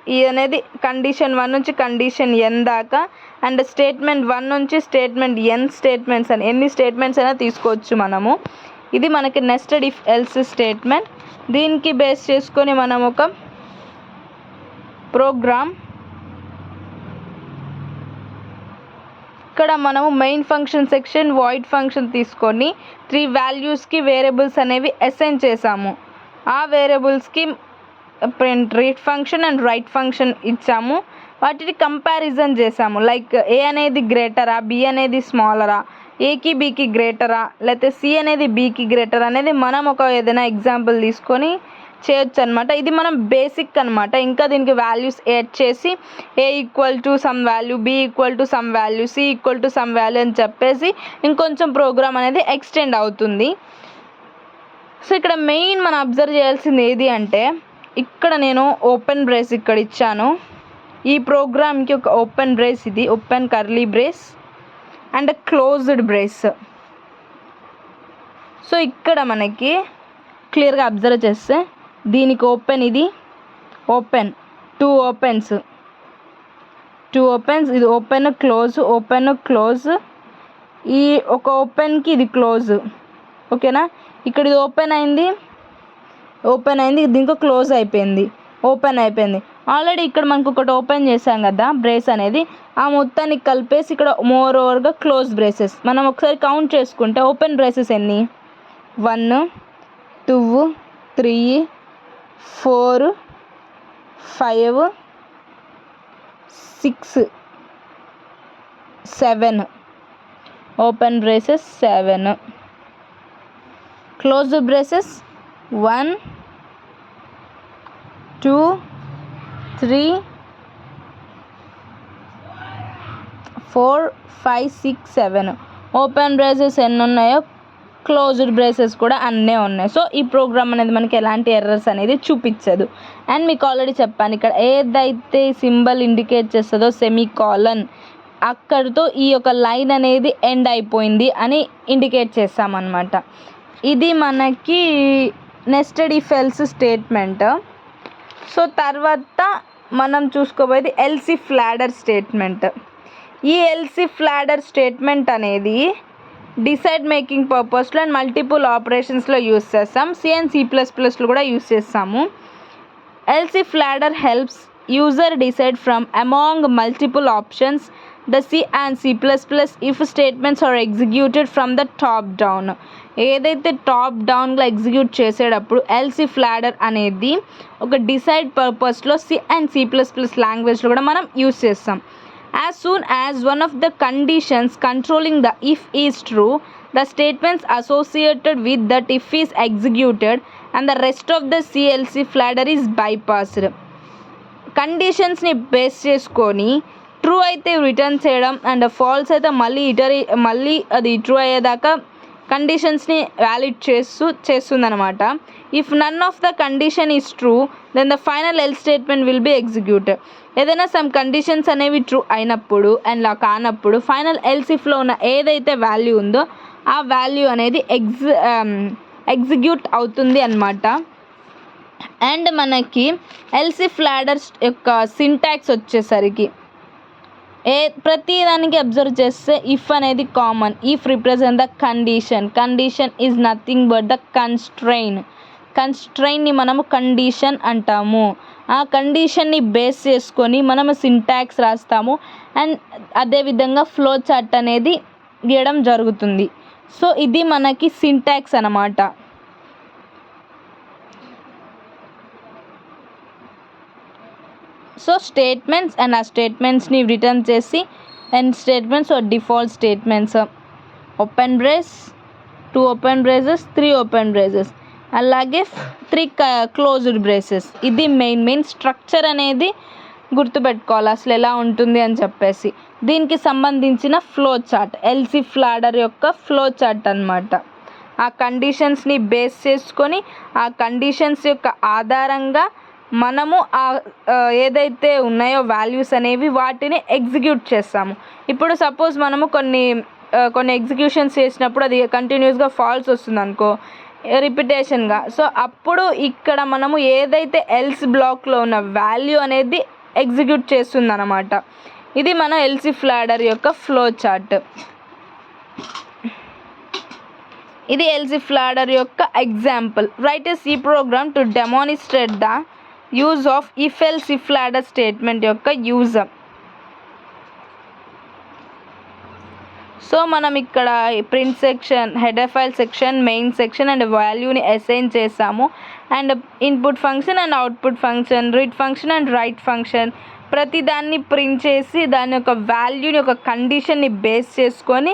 Speaker 1: ఇది అనేది కండిషన్ 1 నుంచి కండిషన్ n దాకా, అండ్ స్టేట్మెంట్ 1 నుంచి స్టేట్మెంట్ n స్టేట్మెంట్స్ అని ఎన్ని స్టేట్మెంట్స్ అయినా తీసుకోవచ్చు మనము. ఇది మనకి నెస్టెడ్ ఇఫ్ ఎల్స్ స్టేట్మెంట్. దీనికి బేస్ చేసుకొని మనం ఒక ప్రోగ్రామ్, ఇక్కడ మనము main function section void function తీసుకొని 3 వాల్యూస్కి వేరియబుల్స్ అనేవి అసైన్ చేసాము. ఆ వేరియబుల్స్కి read function and write function ఇచ్చాము. వాటిని కంపారిజన్ చేసాము. లైక్ ఏ అనేది గ్రేటరా, బి అనేది స్మాలరా, ఏకి బీకి గ్రేటరా, లేకపోతే సి అనేది బీకి గ్రేటర్ అనేది మనం ఒక ఏదైనా ఎగ్జాంపుల్ తీసుకొని చేయొచ్చు అనమాట. ఇది మనం బేసిక్ అనమాట. ఇంకా దీనికి వాల్యూస్ యాడ్ చేసి a equal to some value, b equal to some value, c equal to some value అని చెప్పేసి ఇంకొంచెం ప్రోగ్రామ్ అనేది ఎక్స్టెండ్ అవుతుంది. సో ఇక్కడ మెయిన్ మనం అబ్జర్వ్ చేయాల్సింది ఏది అంటే, ఇక్కడ నేను ఓపెన్ బ్రేస్ ఇక్కడ ఇచ్చాను. ఈ ప్రోగ్రామ్కి ఒక ఓపెన్ బ్రేస్, ఇది open curly brace and closed brace. So ఇక్కడ మనకి క్లియర్గా అబ్జర్వ్ చేస్తే దీనికి ఓపెన్, ఇది ఓపెన్, 2 ఓపెన్స్, ఇది ఓపెన్ క్లోజ్. ఈ ఒక ఓపెన్కి ఇది క్లోజ్, ఓకేనా. ఇక్కడ ఇది ఓపెన్ అయింది, దీనికి క్లోజ్ అయిపోయింది, ఓపెన్ అయిపోయింది. ఆల్రెడీ ఇక్కడ మనకు ఒకటి ఓపెన్ చేసాం కదా బ్రేస్ అనేది, ఆ మొత్తాన్ని కలిపేసి ఇక్కడ మోర్ ఓవర్గా క్లోజ్ బ్రేసెస్. మనం ఒకసారి కౌంట్ చేసుకుంటే ఓపెన్ బ్రేసెస్ ఎన్ని, 1 2 3 4 5 6 7 open braces 7, closed braces 1 2 3 4 5 6 7 open braces ఎన్ని ఉన్నాయో క్లోజ్డ్ బ్రేసెస్ కూడా అన్నీ ఉన్నాయి. సో ఈ ప్రోగ్రామ్ అనేది మనకి ఎలాంటి ఎర్రర్స్ అనేది చూపించదు. అండ్ మీకు ఆల్రెడీ చెప్పాను, ఇక్కడ ఏదైతే సింబల్ ఇండికేట్ చేస్తుందో సెమీకాలన్, అక్కడితో ఈ యొక్క లైన్ అనేది ఎండ్ అయిపోయింది అని ఇండికేట్ చేస్తామన్నమాట. ఇది మనకి nested if else statement. So తర్వాత మనం చూసుకోబోయేది ఎల్స్ ఇఫ్ లాడర్ స్టేట్మెంట్. ఈ ఎల్స్ ఇఫ్ లాడర్ స్టేట్మెంట్ అనేది డిసైడ్ మేకింగ్ పర్పస్లో అండ్ మల్టిపుల్ ఆపరేషన్స్లో యూస్ చేస్తాం. సి అండ్ C++లో కూడా యూస్ చేస్తాము. Else if ladder helps user decide from among multiple options. The C and C++ if statements are executed from the top down. ఏదైతే టాప్ డౌన్లో ఎగ్జిక్యూట్ చేసేటప్పుడు ఎల్స్ ఇఫ్ లాడర్ అనేది ఒక డిసైడ్ పర్పస్లో C and C++ లాంగ్వేజ్లో కూడా మనం యూస్ చేస్తాం. As soon as one of the conditions controlling the if is true, the statements associated with that if is executed and the rest of the CLC ladder is bypassed. కండిషన్స్ని బేస్ చేసుకొని ట్రూ అయితే రిటర్న్ చేయడం అండ్ ఫాల్స్ అయితే మళ్ళీ అది ట్రూ అయ్యేదాకా కండిషన్స్ని వ్యాలిడ్ చేస్తుందన్నమాట. If none of the condition is true then the final else statement will be executed. ఏదైనా సమ్ కండిషన్స్ అనేవి ట్రూ అయినప్పుడు అండ్ కానప్పుడు ఫైనల్ ఎల్సిఫ్లో ఉన్న ఏదైతే వాల్యూ ఉందో ఆ వాల్యూ అనేది ఎగ్జిక్యూట్ అవుతుంది అన్నమాట. అండ్ మనకి ఎల్సిఫ్ లాడర్స్ యొక్క సింటాక్స్ వచ్చేసరికి ప్రతి దానికి అబ్జర్వ్ చేస్తే ఇఫ్ అనేది common. If represent the condition is nothing but the కన్స్ట్రైన్ని మనము కండిషన్ అంటాము. ఆ కండిషన్ని బేస్ చేసుకొని మనము సింటాక్స్ రాస్తాము అండ్ అదేవిధంగా ఫ్లో చార్ట్ అనేది గీయడం జరుగుతుంది. సో ఇది మనకి సింటాక్స్ అన్నమాట. సో స్టేట్మెంట్స్ అండ్ ఆ స్టేట్మెంట్స్ని రిటర్న్ చేసి and statements are default statements, open brace, 2 open braces, 3 open braces, అలాగే 3 క్లోజ్డ్ బ్రేసెస్. ఇది మెయిన్ స్ట్రక్చర్ అనేది గుర్తుపెట్టుకోవాలి అసలు ఎలా ఉంటుంది అని చెప్పేసి. దీనికి సంబంధించిన ఫ్లో చార్ట్, ఎల్సిఫ్ లాడర్ యొక్క ఫ్లో చార్ట్ అన్నమాట. ఆ కండిషన్స్ని బేస్ చేసుకొని ఆ కండిషన్స్ యొక్క ఆధారంగా మనము ఏదైతే ఉన్నాయో వాల్యూస్ అనేవి వాటిని ఎగ్జిక్యూట్ చేస్తాము. ఇప్పుడు సపోజ్ మనము కొన్ని ఎగ్జిక్యూషన్స్ చేసినప్పుడు అది కంటిన్యూస్గా ఫాల్స్ వస్తుంది అనుకో, రిపిటేషన్గా. సో అప్పుడు ఇక్కడ మనము ఏదైతే ఎల్స్ బ్లాక్లో ఉన్న వాల్యూ అనేది ఎగ్జిక్యూట్ చేస్తుందన్నమాట. ఇది మన ఎల్సిఫ్ లాడర్ యొక్క ఫ్లో చార్ట్. ఇది ఎల్సిఫ్ లాడర్ యొక్క example. Write a C program to demonstrate the use of if else if ladder statement యొక్క యూజ్. సో మనం ఇక్కడ print section, header file section, main section and వాల్యూని అసైన్ చేసాము. And input function and output function, read function and write function, ప్రతిదాన్ని ప్రింట్ చేసి దాని యొక్క వాల్యూని ఒక కండిషన్ని బేస్ చేసుకొని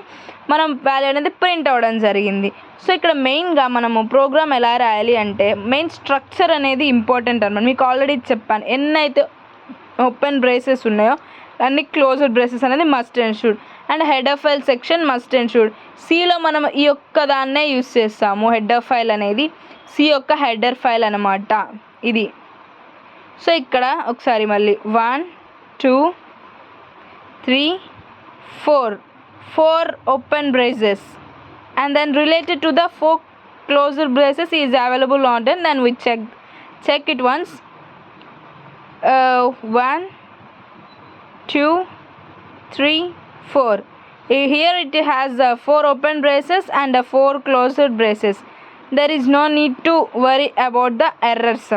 Speaker 1: మనం వాల్యూ అనేది ప్రింట్ అవ్వడం జరిగింది. సో ఇక్కడ మెయిన్గా మనము ప్రోగ్రామ్ ఎలా రాయాలి అంటే మెయిన్ స్ట్రక్చర్ అనేది ఇంపార్టెంట్ అనమాట. మీకు ఆల్రెడీ చెప్పాను, ఎన్నైతే ఓపెన్ బ్రేసెస్ ఉన్నాయో అన్ని క్లోజ్డ్ బ్రేసెస్ అనేది must and should. And header file section must and should. సిలో మనం ఈ ఒక్క దాన్నే యూస్ చేస్తాము. హెడర్ ఫైల్ అనేది సి యొక్క హెడర్ ఫైల్ అనమాట ఇది. సో ఇక్కడ ఒకసారి మళ్ళీ 1 2 3 4 open braces and then related to the 4 closed braces is available on it. Then we check it once. 1 2 3 4. Here it has 4 open braces and 4 closed braces. There is no need to worry about the errors.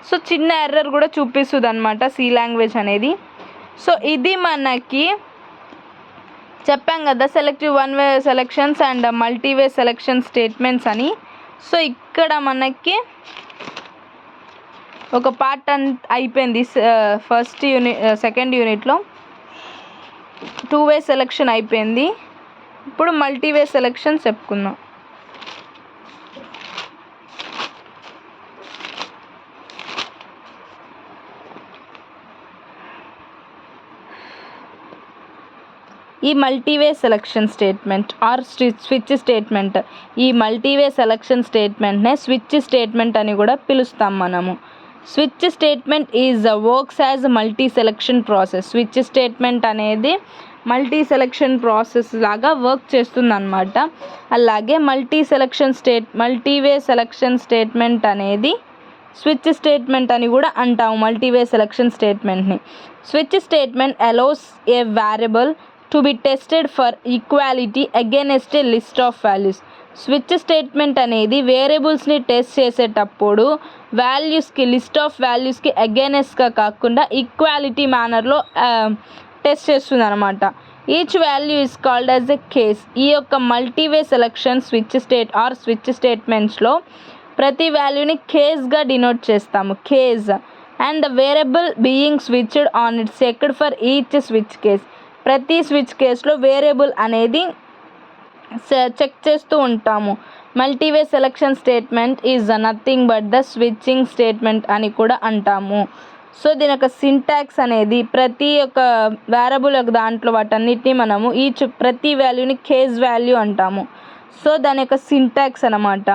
Speaker 1: So చిన్న ఎర్రర్ కూడా చూపిస్తుంది అనమాట సి లాంగ్వేజ్ అనేది. సో ఇది మనకి చెప్పాం కదా selective one way selections and multiway selection statements అని. సో ఇక్కడ మనకి ఒక పార్ట్ అయిపోయింది. ఫస్ట్ యూనిట్, సెకండ్ యూనిట్లో 2 వే సెలెక్షన్ అయిపోయింది. ఇప్పుడు మల్టీవే సెలెక్షన్ చెప్పుకుందాం. ఈ multiway selection statement or switch statement, ఈ మల్టీవే సెలెక్షన్ స్టేట్మెంట్నే స్విచ్ స్టేట్మెంట్ అని కూడా పిలుస్తాం మనము. Switch statement is works as multi selection process. Switch statement అనేది మల్టీ సెలెక్షన్ ప్రాసెస్ లాగా వర్క్ చేస్తుందన్నమాట. అలాగే మల్టీవే సెలెక్షన్ స్టేట్మెంట్ అనేది స్విచ్ స్టేట్మెంట్ అని కూడా అంటాము మల్టీవే సెలెక్షన్ స్టేట్మెంట్ని. Switch statement allows a variable to be tested for equality against a list of values. Switch statement అనేది వేరియబుల్స్ని టెస్ట్ చేసేటప్పుడు వాల్యూస్కి, లిస్ట్ ఆఫ్ వాల్యూస్కి అగైనెస్ట్గా కాకుండా ఈక్వాలిటీ మేనర్లో టెస్ట్ చేస్తుంది అనమాట. Each value is called as a case. ఈ యొక్క మల్టీవే సెలెక్షన్ స్విచ్ స్టేట్మెంట్స్లో ప్రతి వాల్యూని కేస్గా డినోట్ చేస్తాము. Case and the variable being switched on it's checked for each switch case. ప్రతి స్విచ్ కేస్లో వేరియబుల్ అనేది చెక్ చేస్తూ ఉంటాము. Multiway selection statement is nothing but the switching statement అని కూడా అంటాము. సో దీని యొక్క సింటాక్స్ అనేది ప్రతి ఒక్క వేరియబుల్ యొక్క దాంట్లో వాటన్నిటిని మనము ప్రతి వాల్యూని కేస్ వాల్యూ అంటాము. సో దాని యొక్క సింటాక్స్ అనమాట.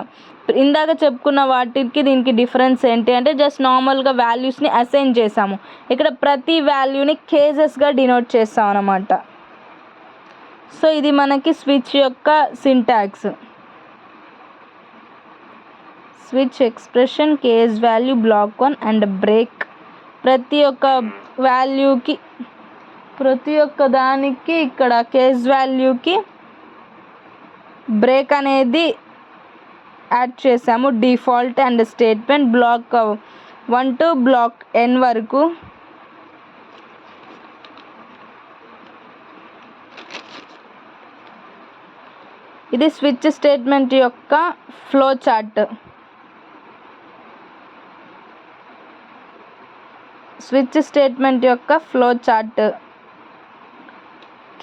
Speaker 1: ఇందాక చెప్పుకున్న వాటికి దీనికి డిఫరెన్స్ ఏంటి అంటే జస్ట్ నార్మల్గా వాల్యూస్ని అసైన్ చేసాము. ఇక్కడ ప్రతి వాల్యూని కేజెస్గా డినోట్ చేస్తాం అన్నమాట. సో ఇది మనకి స్విచ్ యొక్క syntax. Switch expression, case value, block 1 and break. ప్రతి ఒక్క వాల్యూకి, ప్రతి ఒక్క దానికి ఇక్కడ కేస్ వాల్యూకి బ్రేక్ అనేది యాడ్ చేసాము. Default and statement block 1 to block n వరకు. ఇది స్విచ్ స్టేట్మెంట్ యొక్క ఫ్లో చార్ట్. స్విచ్ స్టేట్మెంట్ యొక్క flow chart.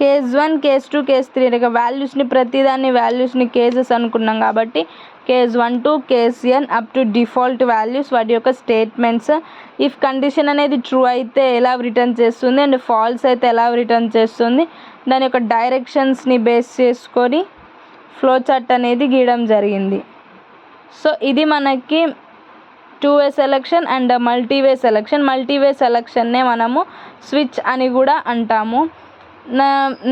Speaker 1: Case 1, case 2, case 3 వాల్యూస్ని ప్రతిదాన్ని వాల్యూస్ని కేసెస్ అనుకున్నాం కాబట్టి case 1 to case n up to default values వాటి యొక్క స్టేట్మెంట్స్. ఇఫ్ కండిషన్ అనేది ట్రూ అయితే ఎలా రిటర్న్ చేస్తుంది అండ్ ఫాల్స్ అయితే ఎలా రిటర్న్ చేస్తుంది, దాని యొక్క డైరెక్షన్స్ని బేస్ చేసుకొని ఫ్లో చార్ట్ అనేది గీయడం జరిగింది. సో ఇది మనకి 2 వే సెలెక్షన్ అండ్ మల్టీవే సెలెక్షన్. మల్టీవే సెలెక్షన్నే మనము స్విచ్ అని కూడా అంటాము.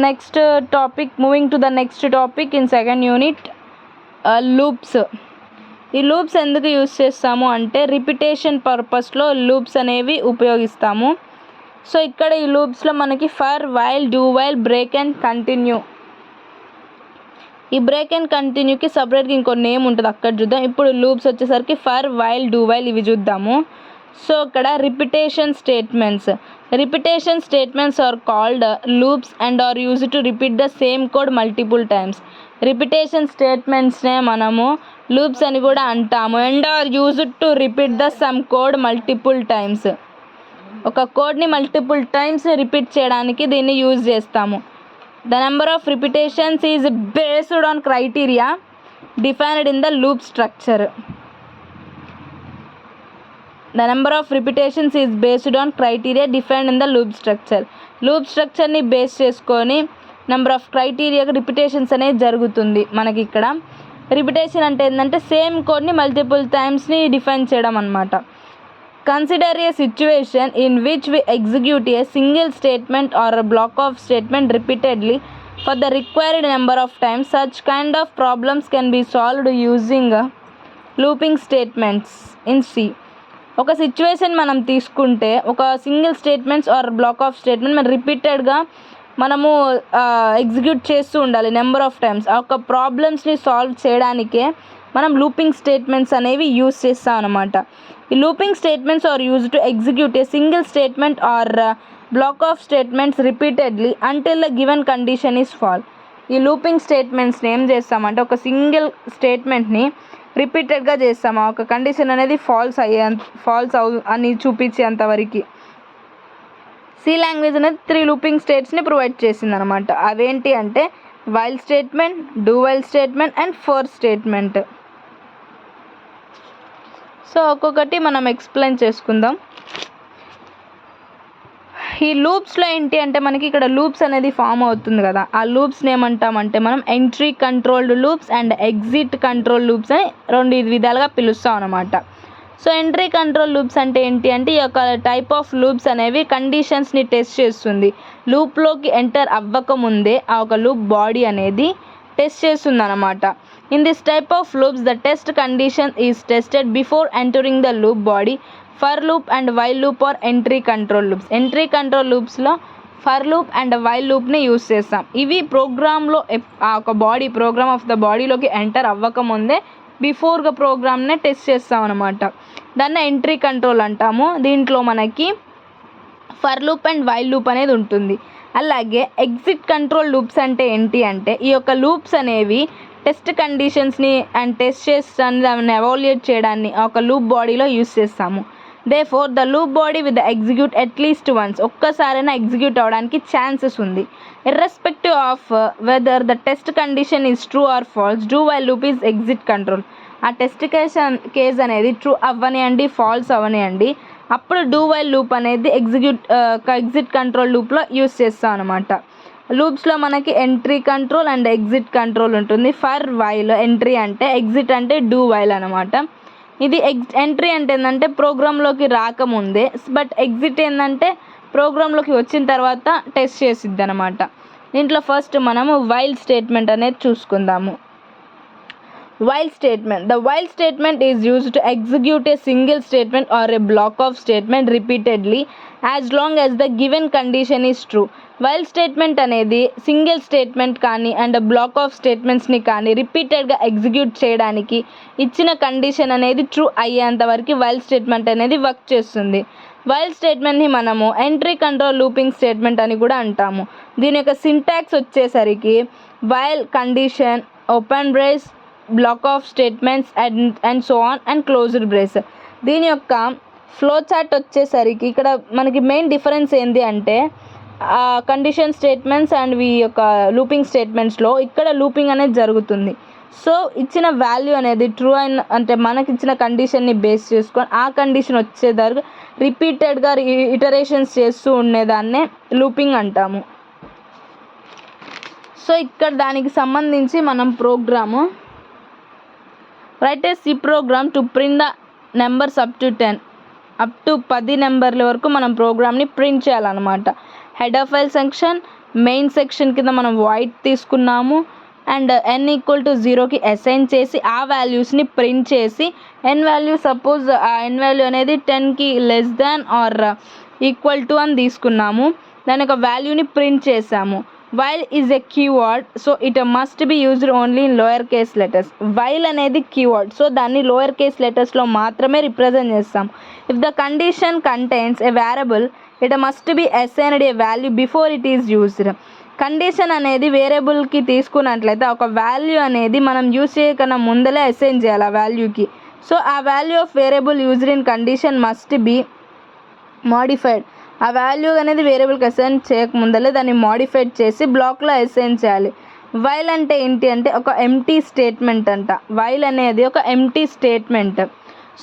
Speaker 1: Next topic, moving to the next topic in second unit, loops. ఈ లూప్స్ ఎందుకు యూస్ చేస్తాము అంటే రిపిటేషన్ పర్పస్లో లూప్స్ అనేవి ఉపయోగిస్తాము. సో ఇక్కడ ఈ లూప్స్లో మనకి for, while, do while, break and continue. ఈ బ్రేక్ అండ్ కంటిన్యూకి సపరేట్గా ఇంకో నేమ్ ఉంటుంది, అక్కడ చూద్దాం. ఇప్పుడు లూప్స్ వచ్చేసరికి ఫర్, వైల్, డూ వైల్ ఇవి చూద్దాము. సో ఇక్కడ repetition statements are called loops and are use to repeat the same code multiple times. Repetition స్టేట్మెంట్స్నే మనము లూప్స్ అని కూడా అంటాము. And are use to repeat the some code multiple times. ఒక కోడ్ని మల్టిపుల్ టైమ్స్ రిపీట్ చేయడానికి దీన్ని యూజ్ చేస్తాము. The number of repetitions is based on criteria defined in the loop structure. The number of repetitions is based on criteria defined in the loop structure. Loop structure ni base చేసుకొని నెంబర్ ఆఫ్ క్రైటీరియాకి రిపిటేషన్స్ అనేది జరుగుతుంది. మనకి ఇక్కడ రిపిటేషన్ అంటే ఏంటంటే సేమ్ కోడ్ని మల్టిపుల్ టైమ్స్ని డిఫైన్ చేయడం అన్నమాట. Consider a situation in which we execute a single statement or a block of statement repeatedly for the required number of times. Such kind of problems can be solved using looping statements in C. ఒక సిచ్యువేషన్ మనం తీసుకుంటే ఒక single statements or block of statement మనం రిపీటెడ్గా మనము ఎగ్జిక్యూట్ చేస్తూ ఉండాలి నెంబర్ ఆఫ్ టైమ్స్. ఆ ఒక ప్రాబ్లమ్స్ని సాల్వ్ చేయడానికే మనం లూపింగ్ స్టేట్మెంట్స్ అనేవి యూజ్ చేస్తాం అన్నమాట. ఈ looping statements are use to execute a single statement or block of statements repeatedly until the given condition is false. ఈ లూపింగ్ స్టేట్మెంట్స్ని ఏం చేస్తామంటే ఒక సింగిల్ స్టేట్మెంట్ని రిపీటెడ్గా చేస్తాము ఒక కండిషన్ అనేది ఫాల్స్ అని చూపించేంతవరకు. సి లాంగ్వేజ్ అనేది 3 లూపింగ్ స్టేట్స్ని ప్రొవైడ్ చేసింది అనమాట. అవేంటి అంటే while statement, do while statement and for statement. So ఒక్కొక్కటి మనం ఎక్స్ప్లెయిన్ చేసుకుందాం. ఈ లూప్స్లో ఏంటి అంటే మనకి ఇక్కడ లూప్స్ అనేది ఫామ్ అవుతుంది కదా, ఆ లూప్స్ని ఏమంటామంటే మనం entry controlled loops and exit control loops అని 2 విధాలుగా పిలుస్తాం అనమాట. సో ఎంట్రీ కంట్రోల్ లూప్స్ అంటే ఏంటి అంటే ఈ యొక్క టైప్ ఆఫ్ లూప్స్ అనేవి కండిషన్స్ని టెస్ట్ చేస్తుంది. లూప్లోకి ఎంటర్ అవ్వకముందే ఆ ఒక లూప్ బాడీ అనేది టెస్ట్ చేస్తుంది అనమాట. In this type of loops, the test condition is tested before entering the loop body. For loop and while loop or entry control loops. Entry control loopsలో ఫర్ లూప్ అండ్ వైల్ లూప్ని యూస్ చేస్తాం. ఇవి ప్రోగ్రామ్లో ఆ ఒక బాడీ ప్రోగ్రామ్ ఆఫ్ ద బాడీలోకి ఎంటర్ అవ్వకముందే బిఫోర్గా ప్రోగ్రామ్నే టెస్ట్ చేస్తాం అనమాట. దాన్ని ఎంట్రీ కంట్రోల్ అంటాము. దీంట్లో మనకి for loop and while loop అనేది ఉంటుంది. అలాగే ఎగ్జిట్ కంట్రోల్ లూప్స్ అంటే ఏంటి అంటే ఈ యొక్క లూప్స్ అనేవి టెస్ట్ కండిషన్స్ని అండ్ టెస్ట్ చేస్తాన్ని దాన్ని ఎవాల్యుయేట్ చేయడాన్ని ఒక లూప్ బాడీలో యూస్ చేస్తాము. Therefore the loop body with execute at least once, ఒక్కసారైనా ఎగ్జిక్యూట్ అవ్వడానికి ఛాన్సెస్ ఉంది. Irrespective of whether the test condition is true or false, do while loop is exit control. ఆ టెస్ట్ కేస్ అనేది ట్రూ అవ్వనియండి ఫాల్స్ అవ్వనియండి, అప్పుడు డూ వైల్ లూప్ అనేది ఎగ్జిట్ కంట్రోల్ లూప్లో యూస్ చేస్తాం అనమాట. లూప్స్లో మనకి entry control and exit control ఉంటుంది. ఫర్ వైల్ ఎంట్రీ అంటే, ఎగ్జిట్ అంటే డూ వైల్ అనమాట. ఇది ఎంట్రీ అంటే ఏంటంటే ప్రోగ్రాంలోకి రాకముందే, బట్ ఎగ్జిట్ ఏంటంటే ప్రోగ్రాంలోకి వచ్చిన తర్వాత టెస్ట్ చేసిద్ది అనమాట. దీంట్లో ఫస్ట్ మనము వైల్ స్టేట్మెంట్ అనేది చూసుకుందాము. While statement. The while statement is used to execute a single statement or a block of statement repeatedly as long as the given condition is true. While statement అనేది సింగిల్ స్టేట్మెంట్ కానీ అండ్ బ్లాక్ ఆఫ్ స్టేట్మెంట్స్ని కానీ రిపీటెడ్గా ఎగ్జిక్యూట్ చేయడానికి ఇచ్చిన కండిషన్ అనేది ట్రూ అయ్యేంత వరకు వైల్ స్టేట్మెంట్ అనేది వర్క్ చేస్తుంది. వైల్ స్టేట్మెంట్ని మనము ఎంట్రీ కంట్రోల్ లూపింగ్ స్టేట్మెంట్ అని కూడా అంటాము. దీని యొక్క సింటాక్స్ వచ్చేసరికి while condition, open brace, black of statements and so on and closed brace. దీని యొక్క ఫ్లో చార్ట్ వచ్చేసరికి ఇక్కడ మనకి మెయిన్ డిఫరెన్స్ ఏంటి అంటే కండిషన్ స్టేట్మెంట్స్ అండ్ ఈ యొక్క లూపింగ్ స్టేట్మెంట్స్లో ఇక్కడ లూపింగ్ అనేది జరుగుతుంది. సో ఇచ్చిన వాల్యూ అనేది ట్రూ అయిన అంటే మనకి ఇచ్చిన కండిషన్ని బేస్ చేసుకొని ఆ కండిషన్ వచ్చేదాకా రిపీటెడ్గా ఇటరేషన్స్ చేస్తూ ఉండేదాన్నే లూపింగ్ అంటాము. సో ఇక్కడ దానికి సంబంధించి మనం program write a C program to print the numbers up to 10 నెంబర్ల వరకు మనం ప్రోగ్రామ్ని ప్రింట్ చేయాలన్నమాట. Header file section, main section కింద మనం వైట్ తీసుకున్నాము అండ్ n ఈక్వల్ టు 0కి అసైన్ చేసి ఆ వాల్యూస్ని ప్రింట్ చేసి n వాల్యూ సపోజ్ ఆ n వాల్యూ అనేది 10కి less than or equal to అని తీసుకున్నాము. దాని యొక్క వాల్యూని ప్రింట్ చేసాము. While is a keyword, so it must be used only in lower case letters. While అనేది కీవర్డ్, సో దాన్ని లోయర్ కేస్ లెటర్స్లో మాత్రమే రిప్రజెంట్ చేస్తాం. If the condition contains a variable it must B assigned A value before it is used. Condition అనేది వేరియబుల్కి తీసుకున్నట్లయితే ఒక వాల్యూ అనేది మనం యూజ్ చేయకన్నా ముందలే అసైన్ చేయాలి ఆ వాల్యూకి. సో ఆ value of variable used in condition must be modified. ఆ వాల్యూ అనేది వేరియబుల్కి అసైన్ చేయకముందలే దాన్ని మోడిఫైడ్ చేసి బ్లాక్లో అసైన్ చేయాలి. వైల్ అంటే ఏంటి అంటే ఒక ఎంప్టీ స్టేట్మెంట్ అంట. వైల్ అనేది ఒక ఎంప్టీ స్టేట్మెంట్.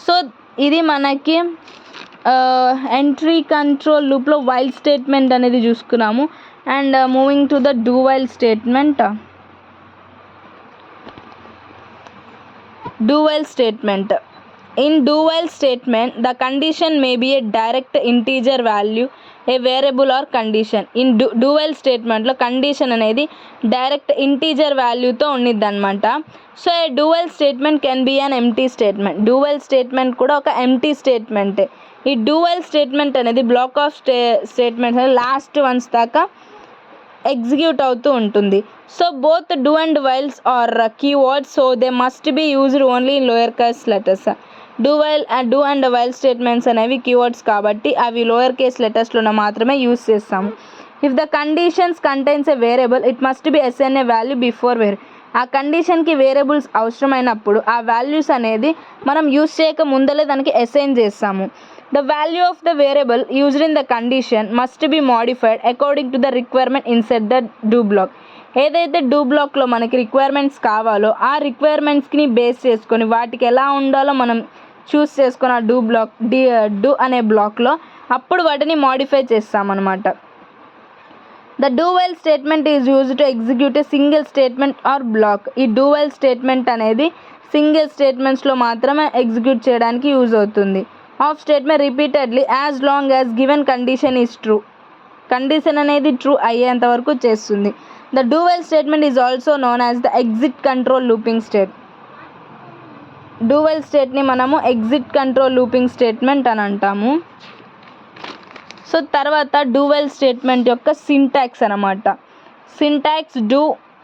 Speaker 1: సో ఇది మనకి ఎంట్రీ కంట్రోల్ లూప్లో వైల్ స్టేట్మెంట్ అనేది చూసుకున్నాము. And moving to the do while statement. Do while statement. In do while statement, the condition may be a direct integer value, a variable or condition. In do while statement లో కండిషన్ అనేది డైరెక్ట్ ఇంటీజర్ వాల్యూతో ఉండిద్ది అనమాట. So a do while statement can be an empty statement. do while statement కూడా ఒక ఎంప్టీ స్టేట్మెంట్. ఈ do while స్టేట్మెంట్ అనేది block of statements last once దాకా ఎగ్జిక్యూట్ అవుతూ ఉంటుంది. So both do and whiles are keywords, so they must be used only in lower case letters. Do and while statements అనేవి కీవర్డ్స్ కాబట్టి అవి లోయర్ కేస్ లెటర్స్లో మాత్రమే యూజ్ చేస్తాము. If the conditions contains a variable it must be assign a value before where. ఆ కండిషన్కి వేరియబుల్స్ అవసరమైనప్పుడు ఆ వాల్యూస్ అనేది మనం యూజ్ చేయక ముందలే దానికి అసైన్ చేస్తాము. The value of the variable used in the condition must be modified according to the requirement inside the do block. ఏదైతే డూ బ్లాక్లో మనకి రిక్వైర్మెంట్స్ కావాలో ఆ రిక్వైర్మెంట్స్ని బేస్ చేసుకొని వాటికి ఎలా ఉండాలో మనం చూస్ చేసుకొని ఆ డూ అనే బ్లాక్లో అప్పుడు వాటిని మాడిఫై చేస్తామన్నమాట. The do while statement is used to execute a single statement or block. ఈ డూ వైల్ స్టేట్మెంట్ అనేది సింగిల్ స్టేట్మెంట్స్లో మాత్రమే ఎగ్జిక్యూట్ చేయడానికి యూజ్ అవుతుంది. Of statement repeatedly as long as given condition is true. Condition అనేది ట్రూ అయ్యేంత వరకు చేస్తుంది. The do while statement is also known as the exit control looping state. Do while స్టేట్ని మనము ఎగ్జిట్ కంట్రోల్ లూపింగ్ స్టేట్మెంట్ అని అంటాము. సో తర్వాత డూ వైల్ స్టేట్మెంట్ యొక్క సింటాక్స్ అనమాట. Syntax do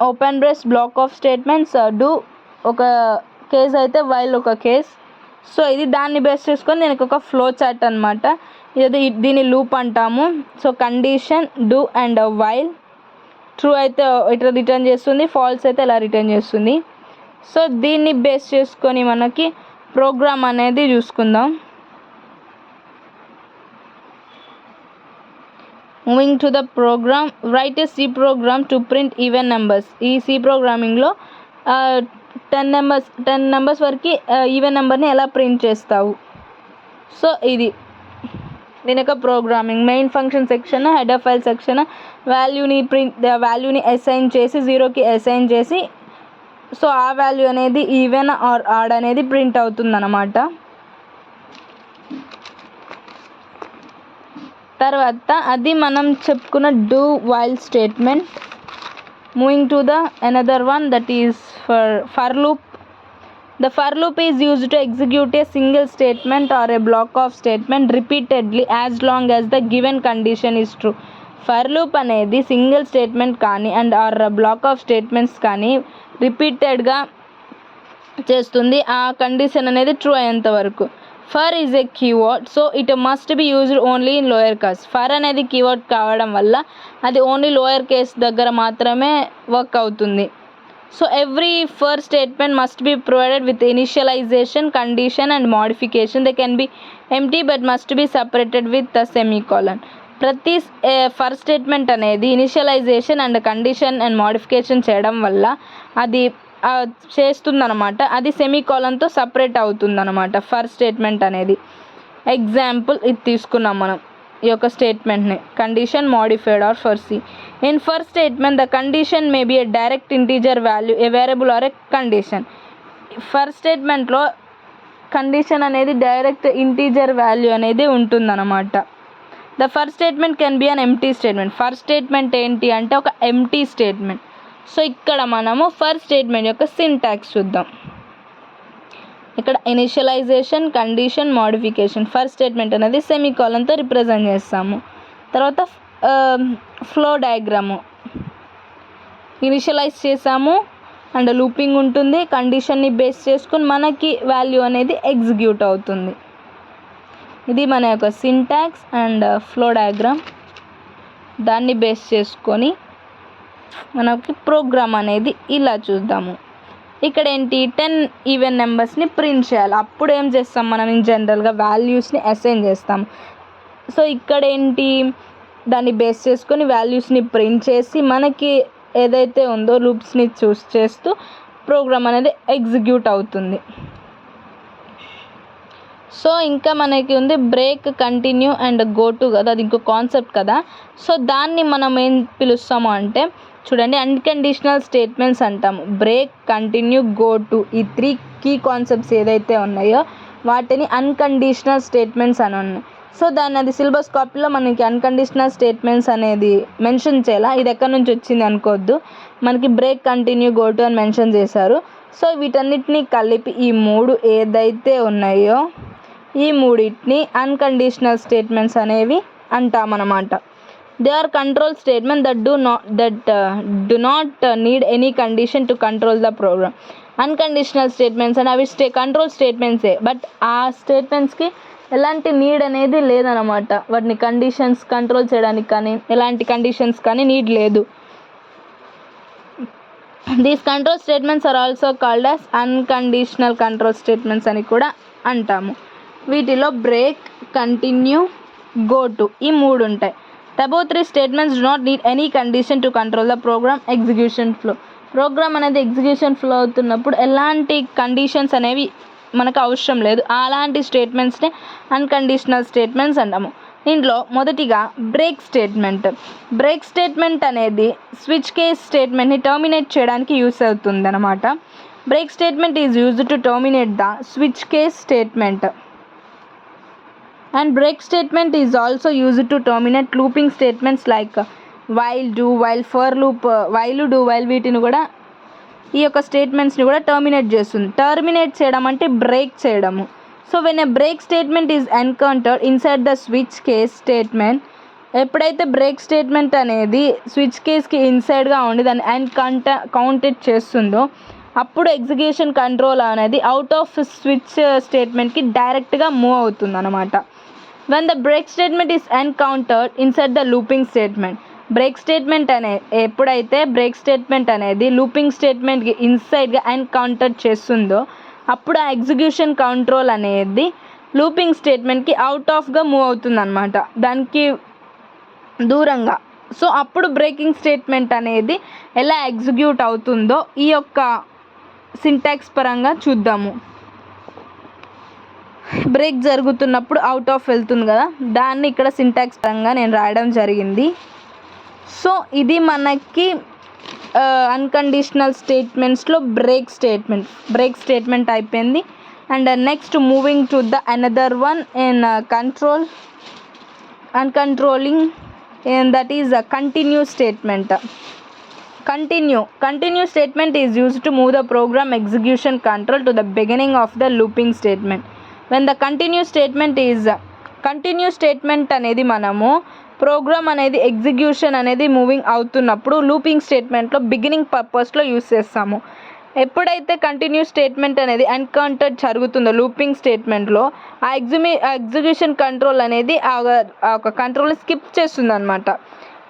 Speaker 1: open brace black of statements. Do ఒక కేస్ అయితే వైల్ ఒక కేస్. సో ఇది దాన్ని బేస్ చేసుకొని దీనికి ఒక ఫ్లో చార్ట్ అనమాట. దీన్ని లూప్ అంటాము. So condition do and while true అయితే ఇట్లా రిటర్న్ చేస్తుంది, ఫాల్స్ అయితే ఇలా రిటర్న్ చేస్తుంది. సో దీన్ని బేస్ చేసుకొని మనకి ప్రోగ్రామ్ అనేది చూసుకుందాం. Moving to the program, write a C program to print even numbers. ఈ సి ప్రోగ్రామింగ్లో 10 నెంబర్స్ వరకు ఈవెన్ నెంబర్ని ఎలా ప్రింట్ చేస్తావు. సో ఇది దీని యొక్క programming. Main function section, header file section, వాల్యూని అసైన్ చేసి 0కి అసైన్ చేసి సో ఆ వాల్యూ అనేది ఈవెన్ ఆర్ ఆడ్ అనేది ప్రింట్ అవుతుంది అన్నమాట. తర్వాత అది మనం చెప్పుకున్న do while statement. Moving to the another one, that is for loop. The for loop is used to execute a single statement or a block of statement repeatedly as long as the given condition is true. For loop అనేది సింగిల్ స్టేట్మెంట్ కానీ and or block of statements కానీ రిపీటెడ్గా చేస్తుంది ఆ కండిషన్ అనేది ట్రూ అయ్యేంత వరకు. For is a keyword, so it must be used only in lower case. For అనేది కీవర్డ్ కావడం వల్ల అది ఓన్లీ లోయర్ కేస్ దగ్గర మాత్రమే వర్క్ అవుతుంది. So every for statement must be provided with initialization, condition and modification. They can be empty but must be separated with semicolon. ప్రతి ఫర్ స్టేట్మెంట్ అనేది initialization and condition and modification చేయడం వల్ల అది చేస్తుందన్నమాట. అది సెమీకోలన్తో సపరేట్ అవుతుందన్నమాట ఫర్ స్టేట్మెంట్ అనేది. ఎగ్జాంపుల్ ఇది తీసుకున్నాం మనం ఈ యొక్క స్టేట్మెంట్ని, condition modified or for C. In for statement the condition may be a direct integer value, A variable or a condition. For స్టేట్మెంట్లో కండిషన్ అనేది డైరెక్ట్ ఇంటీజర్ వాల్యూ అనేది ఉంటుందన్నమాట. The for statement can be an empty statement. For statement ఏంటి అంటే ఒక ఎంప్టీ స్టేట్మెంట్. సో ఇక్కడ మనము ఫర్ స్టేట్మెంట్ యొక్క సింటాక్స్ చూద్దాం. ఇక్కడ initialization, condition, modification. For statement అనేది సెమీకోలన్తో రిప్రజెంట్ చేస్తాము. తర్వాత ఫ్లో డయాగ్రాము, ఇనిషియలైజ్ చేసాము అండ్ లూపింగ్ ఉంటుంది. కండిషన్ని బేస్ చేసుకొని మనకి వాల్యూ అనేది ఎగ్జిక్యూట్ అవుతుంది. ఇది మన యొక్క సింటాక్స్ అండ్ ఫ్లో డయాగ్రామ్. దాన్ని బేస్ చేసుకొని మనకి ప్రోగ్రామ్ అనేది ఇలా చూద్దాము. ఇక్కడ ఏంటి 10 ఈవెన్ నెంబర్స్ని ప్రింట్ చేయాలి. అప్పుడు ఏం చేస్తాం మనం ఇన్ జనరల్గా వాల్యూస్ని అసైన్ చేస్తాం. సో ఇక్కడ ఏంటి దాన్ని బేస్ చేసుకొని వాల్యూస్ని ప్రింట్ చేసి మనకి ఏదైతే ఉందో లూప్స్ని చూస్ చేస్తూ ప్రోగ్రామ్ అనేది ఎగ్జిక్యూట్ అవుతుంది. సో ఇంకా మనకి ఉంది break, continue and go to కదా, అది ఇంకో కాన్సెప్ట్ కదా. సో దాన్ని మనం ఏం పిలుస్తాము అంటే చూడండి, అన్కండిషనల్ స్టేట్మెంట్స్ అంటాము. బ్రేక్, కంటిన్యూ, గో టు, ఈ 3 కీ కాన్సెప్ట్స్ ఏదైతే ఉన్నాయో వాటిని అన్కండిషనల్ స్టేట్మెంట్స్ అని ఉన్నాయి. సో దాన్ని అది సిలబస్ కాపీలో మనకి అన్కండిషనల్ స్టేట్మెంట్స్ అనేది మెన్షన్ చేయాల. ఇది ఎక్కడి నుంచి వచ్చింది అనుకోవద్దు, మనకి బ్రేక్, కంటిన్యూ, గో టు అని మెన్షన్ చేశారు. సో వీటన్నిటిని కలిపి ఈ 3 ఏదైతే ఉన్నాయో ఈ 3టిని అన్కండిషనల్ స్టేట్మెంట్స్ అనేవి అంటామన్నమాట. They are control statement that do not need any condition to control the program. Unconditional statements అని అవి కంట్రోల్ స్టేట్మెంట్సే, బట్ ఆ స్టేట్మెంట్స్కి ఎలాంటి నీడ్ అనేది లేదనమాట. వాటిని కండిషన్స్ కంట్రోల్ చేయడానికి కానీ ఎలాంటి కండిషన్స్ కానీ నీడ్ లేదు. These control statements are also called as unconditional control statements అని కూడా అంటాము. వీటిలో బ్రేక్, కంటిన్యూ, గో టు ఈ 3 ఉంటాయి. Above 3 statements do not need any condition to control the program execution flow. Program అనేది ఎగ్జిక్యూషన్ ఫ్లో అవుతున్నప్పుడు ఎలాంటి కండిషన్స్ అనేవి మనకు అవసరం లేదు. అలాంటి స్టేట్మెంట్స్ని అన్కండిషనల్ స్టేట్మెంట్స్ అంటాము. దీంట్లో మొదటిగా బ్రేక్ స్టేట్మెంట్. బ్రేక్ స్టేట్మెంట్ అనేది స్విచ్ కేస్ స్టేట్మెంట్ని టర్మినేట్ చేయడానికి యూస్ అవుతుంది అనమాట. Break statement is used to terminate the switch case statement. And break statement is also used to terminate looping statements like while, do, while, for loop, while, do, while వీటిని కూడా ఈ యొక్క స్టేట్మెంట్స్ని కూడా టర్మినేట్ చేస్తుంది. టర్మినేట్ చేయడం అంటే బ్రేక్ చేయడము. So when a break statement is encountered inside the switch case statement, ఎప్పుడైతే బ్రేక్ స్టేట్మెంట్ అనేది స్విచ్ కేస్కి ఇన్సైడ్గా ఉండి దాన్ని కౌంటెడ్ చేస్తుందో అప్పుడు ఎగ్జిక్యూషన్ కంట్రోల్ అనేది అవుట్ ఆఫ్ స్విచ్ స్టేట్మెంట్కి డైరెక్ట్గా మూవ్ అవుతుంది అనమాట. When the break statement is encountered inside the looping statement, break statement ఎప్పుడైతే బ్రేక్ స్టేట్మెంట్ అనేది లూపింగ్ స్టేట్మెంట్కి ఇన్సైడ్గా ఎన్కౌంటర్ చేస్తుందో అప్పుడు ఆ ఎగ్జిక్యూషన్ కంట్రోల్ అనేది లూపింగ్ స్టేట్మెంట్కి అవుట్ ఆఫ్గా మూవ్ అవుతుంది అనమాట, దానికి దూరంగా. సో అప్పుడు బ్రేకింగ్ స్టేట్మెంట్ అనేది ఎలా ఎగ్జిక్యూట్ అవుతుందో ఈ యొక్క సింటాక్స్ పరంగా చూద్దాము. బ్రేక్ జరుగుతున్నప్పుడు అవుట్ ఆఫ్ వెళ్తుంది కదా, దాన్ని ఇక్కడ సింటాక్స్ పరంగా నేను రాయడం జరిగింది. సో ఇది మనకి అన్కండిషనల్ స్టేట్మెంట్స్లో బ్రేక్ స్టేట్మెంట్ అయిపోయింది. And next moving to the another one in uncontrolling, and that is a continue statement. Continue statement is used to move the program execution control to the beginning of the looping statement. When the continue statement అనేది మనము ప్రోగ్రామ్ అనేది ఎగ్జిక్యూషన్ అనేది మూవింగ్ అవుతున్నప్పుడు లూపింగ్ స్టేట్మెంట్లో బిగినింగ్ పర్పస్లో యూస్ చేస్తాము. ఎప్పుడైతే కంటిన్యూ స్టేట్మెంట్ అనేది ఎన్కౌంటర్ జరుగుతుందో లూపింగ్ స్టేట్మెంట్లో ఆ ఎగ్జిక్యూషన్ కంట్రోల్ అనేది ఆ ఒక కంట్రోల్ని స్కిప్ చేస్తుంది అనమాట.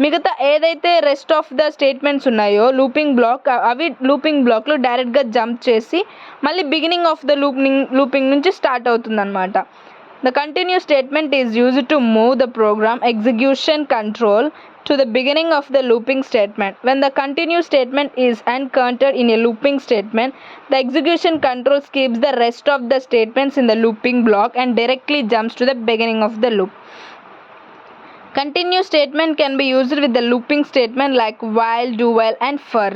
Speaker 1: మిగతా ఏదైతే రెస్ట్ ఆఫ్ ద స్టేట్మెంట్స్ ఉన్నాయో లూపింగ్ బ్లాక్, అవి లూపింగ్ బ్లాక్లో డైరెక్ట్గా జంప్ చేసి మళ్ళీ బిగినింగ్ ఆఫ్ ద లూపింగ్ నుంచి స్టార్ట్ అవుతుంది అనమాట. The continue statement is used to move the program execution control to the beginning of the looping statement. When the continue statement is encountered in a looping statement, the execution control skips the rest of the statements in the looping block and directly jumps to the beginning of the loop. Continue statement can be used with the looping statement like while, do while and for.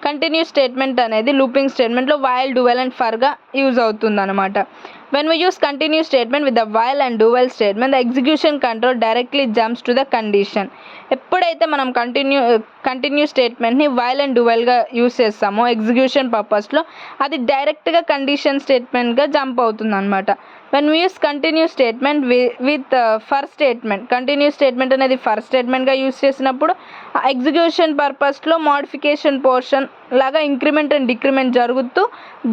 Speaker 1: Continuous statement అనేది లూపింగ్ స్టేట్మెంట్లో వైల్, డూవెల్ అండ్ ఫర్గా యూజ్ అవుతుంది అనమాట. When we use continuous statement with the while and do while statement, the execution control directly jumps to the condition. ఎప్పుడైతే మనం కంటిన్యూ స్టేట్మెంట్ని వైల్ అండ్ డూ వైల్గా యూస్ చేస్తామో ఎగ్జిక్యూషన్ పర్పస్లో, అది డైరెక్ట్గా కండిషన్ స్టేట్మెంట్గా జంప్ అవుతుంది అనమాట. When we use continue statement with for statement, continue statement అనేది ఫర్ స్టేట్మెంట్గా యూస్ చేసినప్పుడు ఎగ్జిక్యూషన్ పర్పస్లో మోడిఫికేషన్ పోర్షన్ లాగా ఇంక్రిమెంట్ అండ్ డిక్రిమెంట్ జరుగుతూ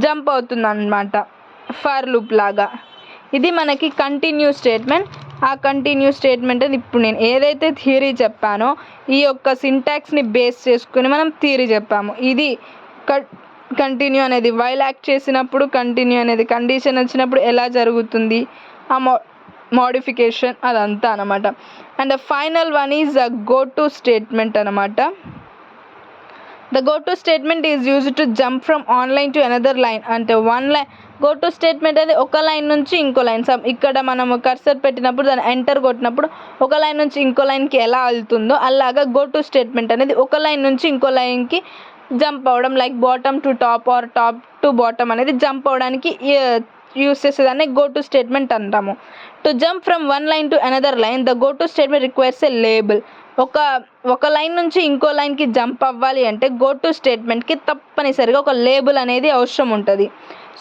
Speaker 1: జంప్ అవుతుంది అనమాట, ఫర్ లూప్ లాగా. ఇది మనకి కంటిన్యూ స్టేట్మెంట్. ఆ కంటిన్యూ స్టేట్మెంట్ అని ఇప్పుడు నేను ఏదైతే థియరీ చెప్పానో ఈ యొక్క సింటాక్స్ని బేస్ చేసుకుని మనం థియరీ చెప్పాము. ఇది కంటిన్యూ అనేది వైల్ యాక్ట్ చేసినప్పుడు, కంటిన్యూ అనేది కండిషన్ వచ్చినప్పుడు ఎలా జరుగుతుంది, ఆ మోడిఫికేషన్ అదంతా అనమాట. And the final one is the go to statement అనమాట. The go-to statement is used to jump from one line to another line. అంటే one line go to statement అనేది ఒక లైన్ నుంచి ఇంకో లైన్. ఇక్కడ మనము కర్సర్ పెట్టినప్పుడు దాన్ని ఎంటర్ కొట్టినప్పుడు ఒక లైన్ నుంచి ఇంకో లైన్కి ఎలా వెళ్తుందో అలాగా గో టు స్టేట్మెంట్ అనేది ఒక లైన్ నుంచి ఇంకో లైన్కి జంప్ అవ్వడం, like bottom to top or top to bottom అనేది జంప్ అవ్వడానికి యూస్ చేసేదాన్ని గో టు స్టేట్మెంట్ అంటాము. To jump from one line to another line, the go to statement requires a label. ఒక లైన్ నుంచి ఇంకో లైన్కి జంప్ అవ్వాలి అంటే గో టు స్టేట్మెంట్కి తప్పనిసరిగా ఒక లేబుల్ అనేది అవసరం ఉంటుంది.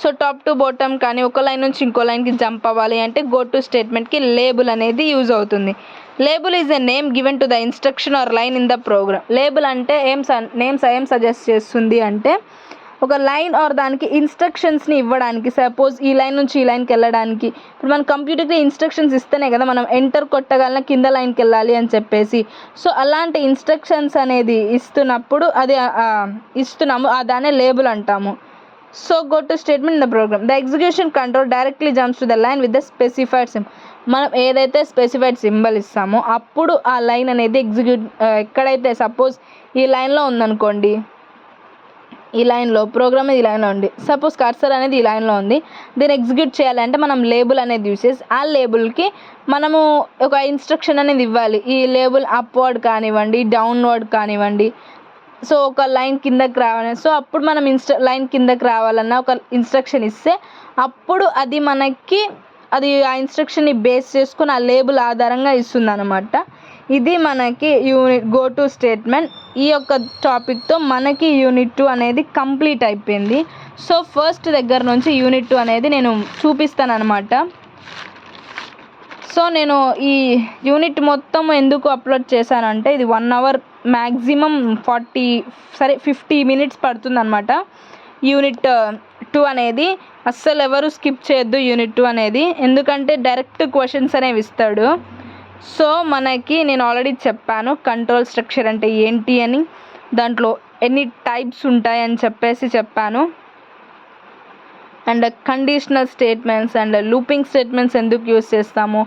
Speaker 1: సో టాప్ టు బాటమ్ కానీ ఒక లైన్ నుంచి ఇంకో లైన్కి జంప్ అవ్వాలి అంటే గో టు స్టేట్మెంట్కి లేబుల్ అనేది యూజ్ అవుతుంది. Label is a name given to the instruction or line in the program. Label అంటే ఏం సజెస్ట్ చేస్తుంది అంటే ఒక లైన్ ఆర్ దానికి ఇన్స్ట్రక్షన్స్ని ఇవ్వడానికి. సపోజ్ ఈ లైన్ నుంచి ఈ లైన్కి వెళ్ళడానికి ఇప్పుడు మన కంప్యూటర్కి ఇన్స్ట్రక్షన్స్ ఇస్తేనే కదా మనం ఎంటర్ కొట్టగలన కింద లైన్కి వెళ్ళాలి అని చెప్పేసి. సో అలాంటి ఇన్స్ట్రక్షన్స్ అనేది ఇస్తున్నప్పుడు అది ఇస్తున్నాము, దాన్నే లేబుల్ అంటాము. So go to statement in the program, the execution control directly jumps to the line with the specified symbol. మనం ఏదైతే స్పెసిఫైడ్ సింబల్ ఇస్తామో అప్పుడు ఆ లైన్ అనేది ఎక్కడైతే సపోజ్ ఈ లైన్లో ఉందనుకోండి, ఈ లైన్లో ప్రోగ్రామ్ ఈ లైన్లో ఉంది, సపోజ్ కర్సర్ అనేది ఈ లైన్లో ఉంది, దీన్ని ఎగ్జిక్యూట్ చేయాలంటే మనం లేబుల్ అనేది యూస్ చేసి ఆ లేబుల్కి మనము ఒక ఇన్స్ట్రక్షన్ అనేది ఇవ్వాలి. ఈ లేబుల్ అప్వర్డ్ కానివ్వండి, డౌన్వర్డ్ కానివ్వండి, సో ఒక లైన్ కిందకి రావాలి. సో అప్పుడు మనం లైన్ కిందకి రావాలన్న ఒక ఇన్స్ట్రక్షన్ ఇస్తే అప్పుడు అది మనకి ఆ ఇన్స్ట్రక్షన్ని బేస్ చేసుకుని ఆ లేబుల్ ఆధారంగా ఇస్తుంది అనమాట. ఇది మనకి గో టు స్టేట్మెంట్. ఈ యొక్క టాపిక్తో మనకి యూనిట్ 2 అనేది కంప్లీట్ అయిపోయింది. సో ఫస్ట్ దగ్గర నుంచి యూనిట్ 2 అనేది నేను చూపిస్తాను అనమాట. సో నేను ఈ యూనిట్ మొత్తం ఎందుకు అప్లోడ్ చేశానంటే ఇది 1 అవర్ మ్యాక్సిమం 50 మినిట్స్ పడుతుంది అనమాట. యూనిట్ 2 అనేది అస్సలు ఎవరు స్కిప్ చేయొద్దు యూనిట్ 2 అనేది, ఎందుకంటే డైరెక్ట్ క్వశ్చన్స్ అనేవి ఇస్తాడు. సో మనకి నేను ఆల్రెడీ చెప్పాను కంట్రోల్ స్ట్రక్చర్ అంటే ఏంటి అని, దాంట్లో ఎన్ని టైప్స్ ఉంటాయని చెప్పాను. And conditional statements and looping statements ఎందుకు యూస్ చేస్తాము,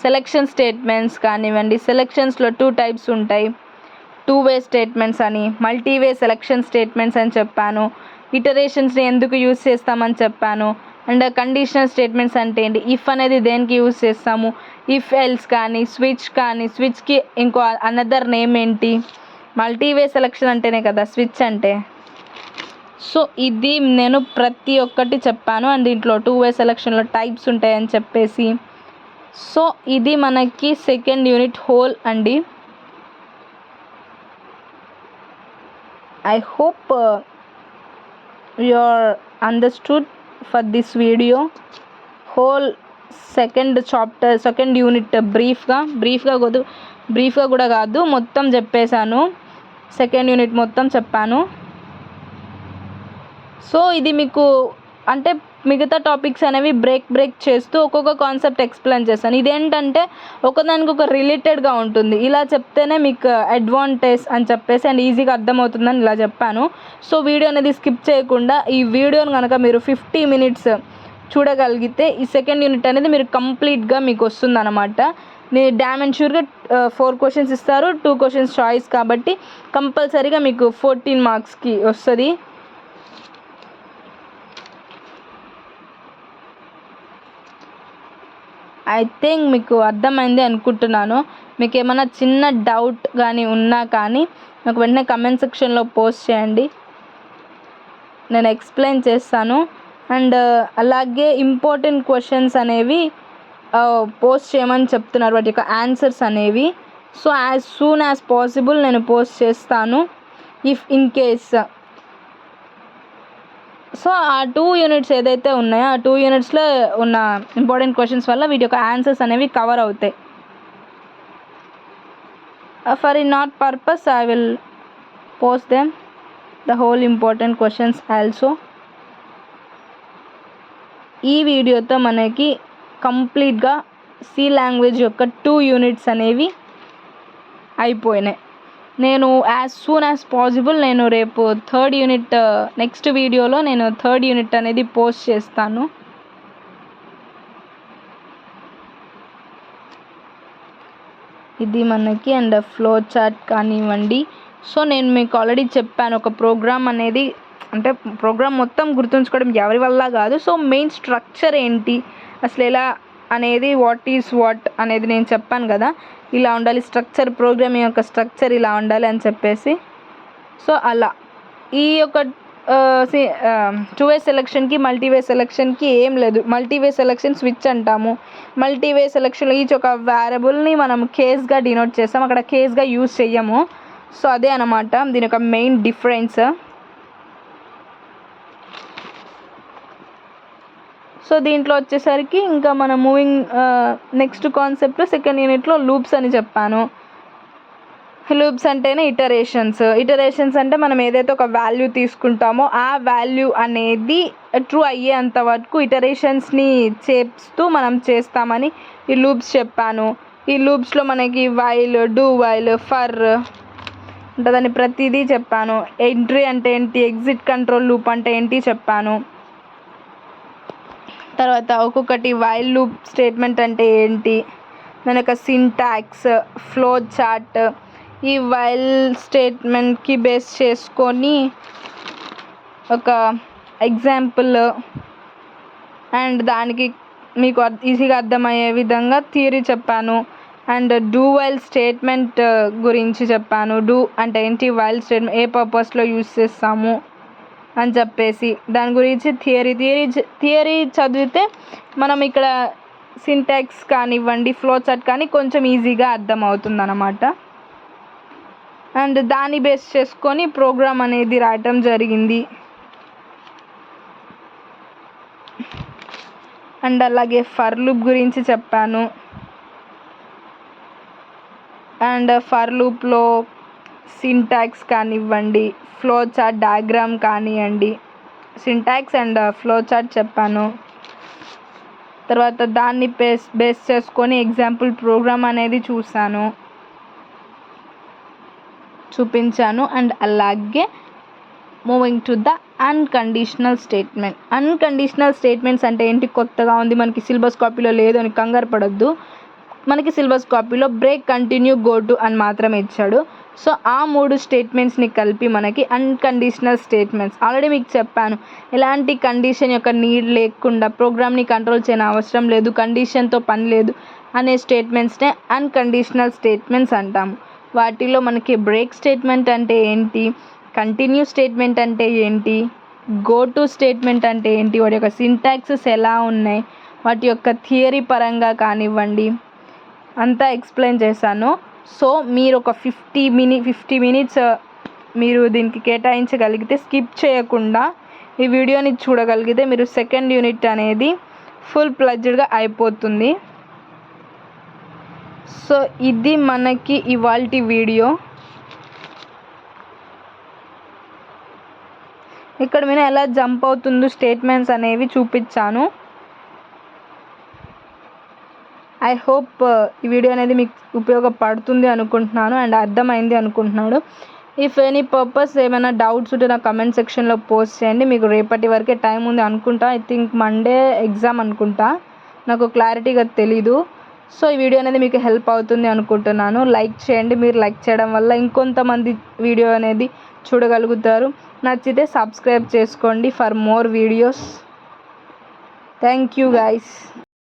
Speaker 1: సెలెక్షన్ స్టేట్మెంట్స్ కానివ్వండి, సెలెక్షన్స్లో 2 టైప్స్ ఉంటాయి, 2 వే స్టేట్మెంట్స్ అని, మల్టీవే సెలెక్షన్ స్టేట్మెంట్స్ అని చెప్పాను, ఇటరేషన్స్ని ఎందుకు యూస్ చేస్తామని చెప్పాను. అండ్ కండిషనల్ స్టేట్మెంట్స్ అంటే ఏంటి, ఇఫ్ అనేది దేనికి యూస్ చేస్తాము, ఇఫ్ ఎల్స్ కానీ స్విచ్కి ఇంకో అనదర్ నేమ్ ఏంటి, మల్టీవే సెలెక్షన్ అంటేనే కదా స్విచ్ అంటే. సో ఇది నేను ప్రతి ఒక్కటి చెప్పాను. అండ్ దీంట్లో 2 వే సెలెక్షన్లో టైప్స్ ఉంటాయని చెప్పేసి. సో ఇది మనకి సెకండ్ యూనిట్ హోల్ అండి. I hope you are understood for this video. whole second unit బ్రీఫ్గా కూడా కాదు మొత్తం చెప్పేశాను, సెకండ్ యూనిట్ మొత్తం చెప్పాను. సో ఇది మీకు అంటే మిగతా టాపిక్స్ అనేవి బ్రేక్ చేస్తూ ఒక్కొక్క కాన్సెప్ట్ ఎక్స్ప్లెయిన్ చేస్తాను. ఇదేంటంటే ఒకదానికి ఒక రిలేటెడ్గా ఉంటుంది, ఇలా చెప్తేనే మీకు అడ్వాంటేజ్ అని చెప్పేసి అండ్ ఈజీగా అర్థమవుతుందని ఇలా చెప్పాను. సో వీడియో అనేది స్కిప్ చేయకుండా ఈ వీడియోని కనుక మీరు 50 మినిట్స్ చూడగలిగితే ఈ సెకండ్ యూనిట్ అనేది మీరు కంప్లీట్గా మీకు వస్తుంది అనమాట. నేను డ్యామ్ అండ్ షూర్గా 4 క్వశ్చన్స్ ఇస్తారు, 2 క్వశ్చన్స్ చాయిస్ కాబట్టి కంపల్సరీగా మీకు 14 మార్క్స్కి వస్తుంది. ఐ థింక్ మీకు అర్థమైంది అనుకుంటున్నాను. మీకు ఏమైనా చిన్న డౌట్ కానీ ఉన్నా కానీ నాకు వెంటనే కమెంట్ సెక్షన్లో పోస్ట్ చేయండి. నేను ఎక్స్ప్లెయిన్ చేస్తాను. అండ్ అలాగే ఇంపార్టెంట్ క్వశ్చన్స్ అనేవి పోస్ట్ చేయమని చెప్తున్నారు, వాటి యొక్క ఆన్సర్స్ అనేవి. So as soon as possible నేను పోస్ట్ చేస్తాను ఇఫ్ ఇన్ కేస్. సో ఆ 2 యూనిట్స్ ఏదైతే ఉన్నాయో ఆ 2 యూనిట్స్లో ఉన్న ఇంపార్టెంట్ క్వశ్చన్స్ వల్ల వీటి యొక్క ఆన్సర్స్ అనేవి కవర్ అవుతాయి. For in not purpose I will post them the whole important questions also. ఈ వీడియోతో మనకి కంప్లీట్గా సి లాంగ్వేజ్ యొక్క 2 యూనిట్స్ అనేవి అయిపోయినాయి. నేను యాజ్ సూన్ యాజ్ పాసిబుల్ నేను రేపు 3rd యూనిట్ నెక్స్ట్ వీడియోలో నేను 3rd యూనిట్ అనేది పోస్ట్ చేస్తాను. ఇది మనకి అండ్ ఫ్లో చార్ట్ కానివ్వండి. సో నేను మీకు ఆల్రెడీ చెప్పాను, ఒక ప్రోగ్రామ్ అనేది అంటే ప్రోగ్రామ్ మొత్తం గుర్తుంచుకోవడం ఎవరి వల్ల కాదు. సో మెయిన్ స్ట్రక్చర్ ఏంటి అసలు ఎలా అనేది, వాట్ ఈజ్ వాట్ అనేది నేను చెప్పాను కదా, ఇలా ఉండాలి స్ట్రక్చర్, ప్రోగ్రామ్ యొక్క స్ట్రక్చర్ ఇలా ఉండాలి అని చెప్పేసి. సో అలా ఈ యొక్క 2-way సెలెక్షన్కి మల్టీవే సెలెక్షన్కి ఏం లేదు. మల్టీవే సెలెక్షన్ స్విచ్ అంటాము. మల్టీవే సెలెక్షన్లో ఈచ్ ఒక వేరియబుల్ని మనం కేస్గా డినోట్ చేస్తాం, అక్కడ కేస్గా యూజ్ చెయ్యము. సో అదే అన్నమాట దీని యొక్క మెయిన్ డిఫరెన్స్. సో దీంట్లో వచ్చేసరికి ఇంకా మనం మూవింగ్ నెక్స్ట్ కాన్సెప్ట్ 2nd యూనిట్లో లూప్స్ అని చెప్పాను. లూప్స్ అంటేనే ఇటరేషన్స్ అంటే మనం ఏదైతే ఒక వాల్యూ తీసుకుంటామో ఆ వాల్యూ అనేది ట్రూ అయ్యేంత వరకు ఇటరేషన్స్ని చేస్తూ మనం చేస్తామని ఈ లూప్స్ చెప్పాను. ఈ లూప్స్లో మనకి వైల్, డూ వైల్, ఫర్ ఉంటుందని ప్రతిదీ చెప్పాను. ఎంట్రీ అంటే ఏంటి, ఎగ్జిట్ కంట్రోల్ లూప్ అంటే ఏంటి చెప్పాను. తర్వాత ఒక్కొక్కటి వైల్ లూప్ స్టేట్మెంట్ అంటే ఏంటి, దాని యొక్క సింటాక్స్, ఫ్లో చార్ట్, ఈ వైల్ స్టేట్మెంట్కి బేస్ చేసుకొని ఒక ఎగ్జాంపుల్ అండ్ దానికి మీకు ఈజీగా అర్థమయ్యే విధంగా థియరీ చెప్పాను. అండ్ డూ వైల్ స్టేట్మెంట్ గురించి చెప్పాను. డూ అంటే ఏంటి, వైల్ స్టేట్మెంట్ ఏ పర్పస్లో యూజ్ చేస్తాము అని చెప్పేసి దాని గురించి థియరీ చదివితే మనం ఇక్కడ సింటాక్స్ కానివ్వండి, ఫ్లో చార్ట్ కానీ కొంచెం ఈజీగా అర్థమవుతుంది అన్నమాట. అండ్ దాన్ని బేస్ చేసుకొని ప్రోగ్రామ్ అనేది రాయటం జరిగింది. అండ్ అలాగే ఫర్ లూప్ గురించి చెప్పాను. అండ్ ఫర్ లూప్లో సింటాక్స్ కానివ్వండి, ఫ్లో చార్ట్ డయాగ్రామ్ కానివ్వండి, సింటాక్స్ అండ్ ఫ్లో చార్ట్ చెప్పాను. తర్వాత దాన్ని బేస్ చేసుకొని ఎగ్జాంపుల్ ప్రోగ్రామ్ అనేది చూపించాను. అండ్ అలాగే moving to the unconditional statements అంటే ఏంటి, కొత్తగా ఉంది మనకి సిలబస్ కాపీలో లేదు అని కంగారు పడొద్దు. మనకి సిలబస్ కాపీలో బ్రేక్, కంటిన్యూ, గో టు అని మాత్రమే ఇచ్చాడు. సో ఆ 3 స్టేట్మెంట్స్ని కలిపి మనకి అన్కండిషనల్ స్టేట్మెంట్స్. ఆల్రెడీ మీకు చెప్పాను, ఎలాంటి కండిషన్ యొక్క నీడ్ లేకుండా ప్రోగ్రామ్ని కంట్రోల్ చేయని అవసరం లేదు, కండిషన్తో పని లేదు అనే స్టేట్మెంట్స్నే అన్కండిషనల్ స్టేట్మెంట్స్ అంటాము. వాటిలో మనకి బ్రేక్ స్టేట్మెంట్ అంటే ఏంటి, కంటిన్యూ స్టేట్మెంట్ అంటే ఏంటి, గో టు స్టేట్మెంట్ అంటే ఏంటి, వాటి యొక్క సింటాక్సెస్ ఎలా ఉన్నాయి, వాటి యొక్క థియరీ పరంగా కానివ్వండి అంతా ఎక్స్ప్లెయిన్ చేశాను. సో మీరు ఒక 50 మినిట్స్ మీరు దీనికి కేటాయించగలిగితే, స్కిప్ చేయకుండా ఈ వీడియోని చూడగలిగితే మీరు 2nd యూనిట్ అనేది ఫుల్ ప్లెడ్జ్డ్గా అయిపోతుంది. సో ఇది మనకి ఇవాల్టి వీడియో. ఇక్కడ నేను ఎలా జంప్ అవుతుందో స్టేట్మెంట్స్ అనేవి చూపించాను. ఐ హోప్ ఈ వీడియో అనేది మీకు ఉపయోగపడుతుంది అనుకుంటున్నాను అండ్ అర్థమైంది అనుకుంటున్నాను. ఇఫ్ ఎనీ పర్పస్ ఏమైనా డౌట్స్ ఉంటే నా కమెంట్ సెక్షన్లో పోస్ట్ చేయండి. మీకు రేపటి వరకే టైం ఉంది అనుకుంటా. ఐ థింక్ మండే ఎగ్జామ్ అనుకుంటా, నాకు క్లారిటీగా తెలీదు. సో ఈ వీడియో అనేది మీకు హెల్ప్ అవుతుంది అనుకుంటున్నాను. లైక్ చేయండి, మీరు లైక్ చేయడం వల్ల ఇంకొంతమంది వీడియో అనేది చూడగలుగుతారు. నచ్చితే సబ్స్క్రైబ్ చేసుకోండి for more videos. Thank you guys.